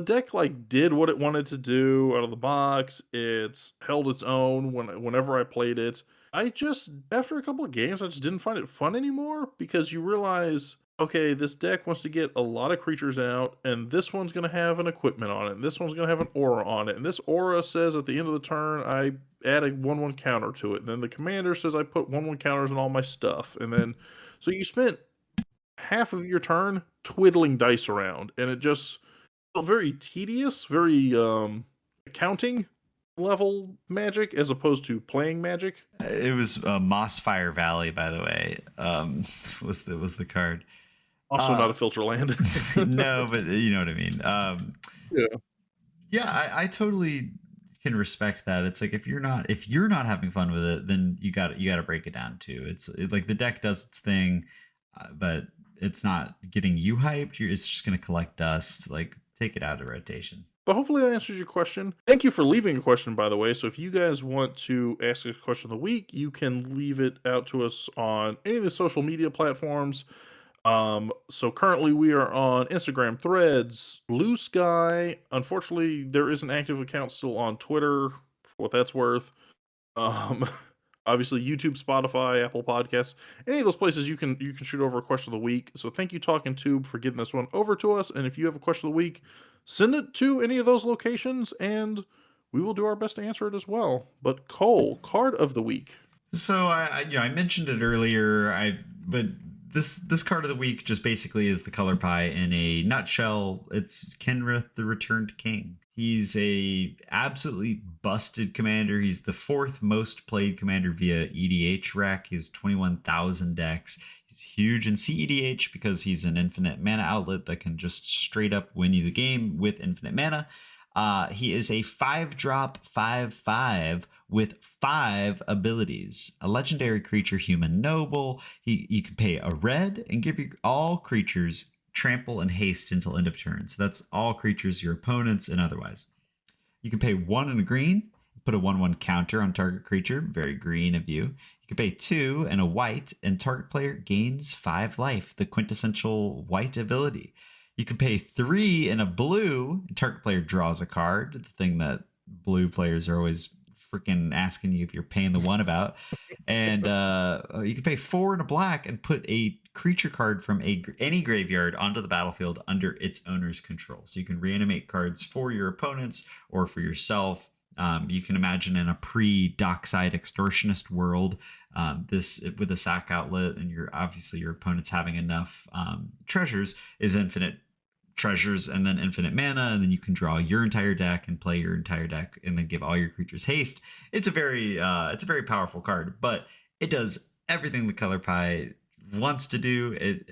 deck like did what it wanted to do out of the box. It's held its own whenever I played it. I just after a couple of games, I just didn't find it fun anymore because you realize, okay, this deck wants to get a lot of creatures out, and this one's gonna have an equipment on it, and this one's gonna have an aura on it, and this aura says at the end of the turn I add a 1/1 counter to it. And then the commander says I put 1/1 counters on all my stuff, and then so you spent half of your turn twiddling dice around, and it just felt very tedious, very accounting level magic as opposed to playing magic. It was Mossfire Valley, by the way. Was the card? Also, not a filter land. No, but you know what I mean. Yeah. Yeah, I totally can respect that. It's like if you're not having fun with it, then you got to break it down too. Like the deck does its thing, but it's not getting you hyped. It's just going to collect dust. Like take it out of rotation. But hopefully that answers your question. Thank you for leaving a question, by the way. So if you guys want to ask a question of the week, you can leave it out to us on any of the social media platforms. So currently we are on Instagram, Threads, Blue Sky. Unfortunately, there is an active account still on Twitter, for what that's worth. Um, obviously YouTube, Spotify, Apple Podcasts, any of those places you can shoot over a question of the week. So thank you, Talking Tube, for getting this one over to us. And if you have a question of the week, send it to any of those locations, and we will do our best to answer it as well. But Cole, card of the week. So I mentioned it earlier. But this card of the week just basically is the color pie in a nutshell. It's Kenrith, the Returned King. He's a absolutely busted commander. He's the fourth most played commander via EDH rack. He has 21,000 decks. He's huge in CEDH because he's an infinite mana outlet that can just straight up win you the game with infinite mana. He is a 5-drop 5/5 with 5 abilities. A legendary creature, human noble. You can pay a red and give you all creatures trample and haste until end of turn. So that's all creatures, your opponents, and otherwise. You can pay 1 and a green, put a 1/1 counter on target creature. Very green of you. You can pay 2 and a white, and target player gains 5 life, the quintessential white ability. You can pay 3 and a blue, and target player draws a card, the thing that blue players are always freaking asking you if you're paying the one about. And you can pay 4 and a black and put a creature card from any graveyard onto the battlefield under its owner's control. So you can reanimate cards for your opponents or for yourself. You can imagine in a pre-Dockside Extortionist world, this with a sack outlet and your opponent's having enough treasures is infinite treasures and then infinite mana, and then you can draw your entire deck and play your entire deck and then give all your creatures haste. It's a very powerful card, but it does everything the color pie wants to do. It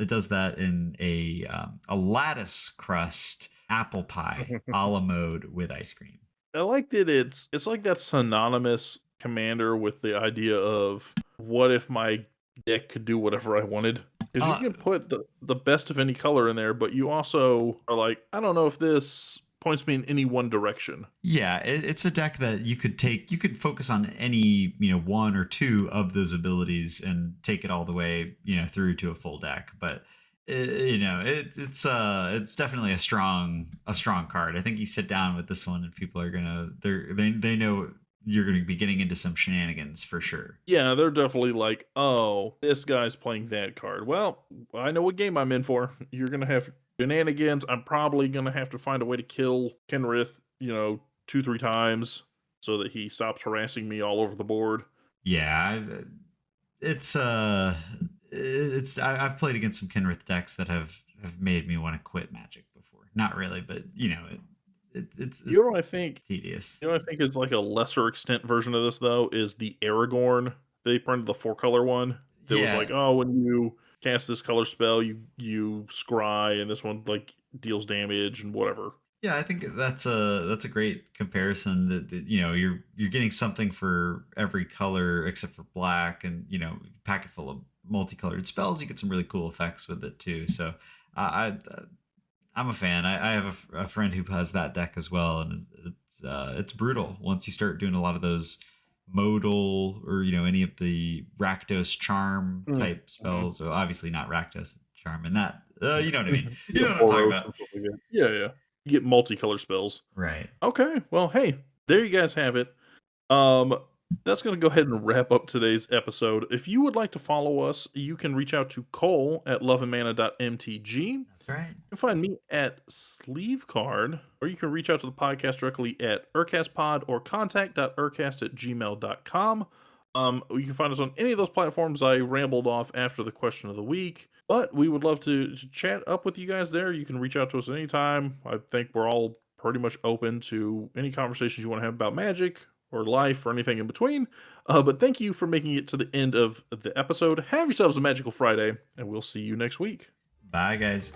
does that in a lattice crust apple pie a la mode with ice cream. I like that it's like that synonymous commander with the idea of what if my deck could do whatever I wanted. because you Uh, can put the best of any color in there, but you also are like, I don't know if this points me in any one direction. Yeah, it's a deck that you could take. You could focus on any, one or two of those abilities and take it all the way, through to a full deck. But it's definitely a strong card. I think you sit down with this one and people are they know you're gonna be getting into some shenanigans for sure. Yeah, they're definitely like, oh, this guy's playing that card. Well, I know what game I'm in for. You're gonna have shenanigans. I'm probably gonna have to find a way to kill Kenrith, 2, 3 times so that he stops harassing me all over the board. Yeah, it's I've played against some Kenrith decks that have made me want to quit Magic before. Not really, but it's You know what I think? tedious. You know what I think is like a lesser extent version of this though is the Aragorn. They printed the 4 color one. That was like, Yeah, oh, when you cast this color spell, you scry, and this one like deals damage and whatever. yeah, I think that's a great comparison. That you're getting something for every color except for black, and packet full of multicolored spells. You get some really cool effects with it too. So I'm a fan. I have a friend who has that deck as well, and it's brutal once you start doing a lot of those modal or any of the Rakdos charm Mm. type Mhm. spells. So obviously not Rakdos charm, and that you know what I mean. Mhm. You The know what I'm talking Boros about, and stuff like that. Yeah, yeah. You get multicolor spells. right? Okay, well, hey, there you guys have it. Um, that's going to go ahead and wrap up today's episode. If you would like to follow us, you can reach out to Cole at loveandmana.mtg. You That's right. can find me at Sleevecard, or you can reach out to the podcast directly at urcastpod or contact.urcast@gmail.com. You can find us on any of those platforms. I rambled off after the question of the week, but we would love to chat up with you guys there. You can reach out to us anytime. I think we're all pretty much open to any conversations you want to have about magic or life or anything in between. But thank you for making it to the end of the episode. Have yourselves a magical Friday, and we'll see you next week. Bye, guys.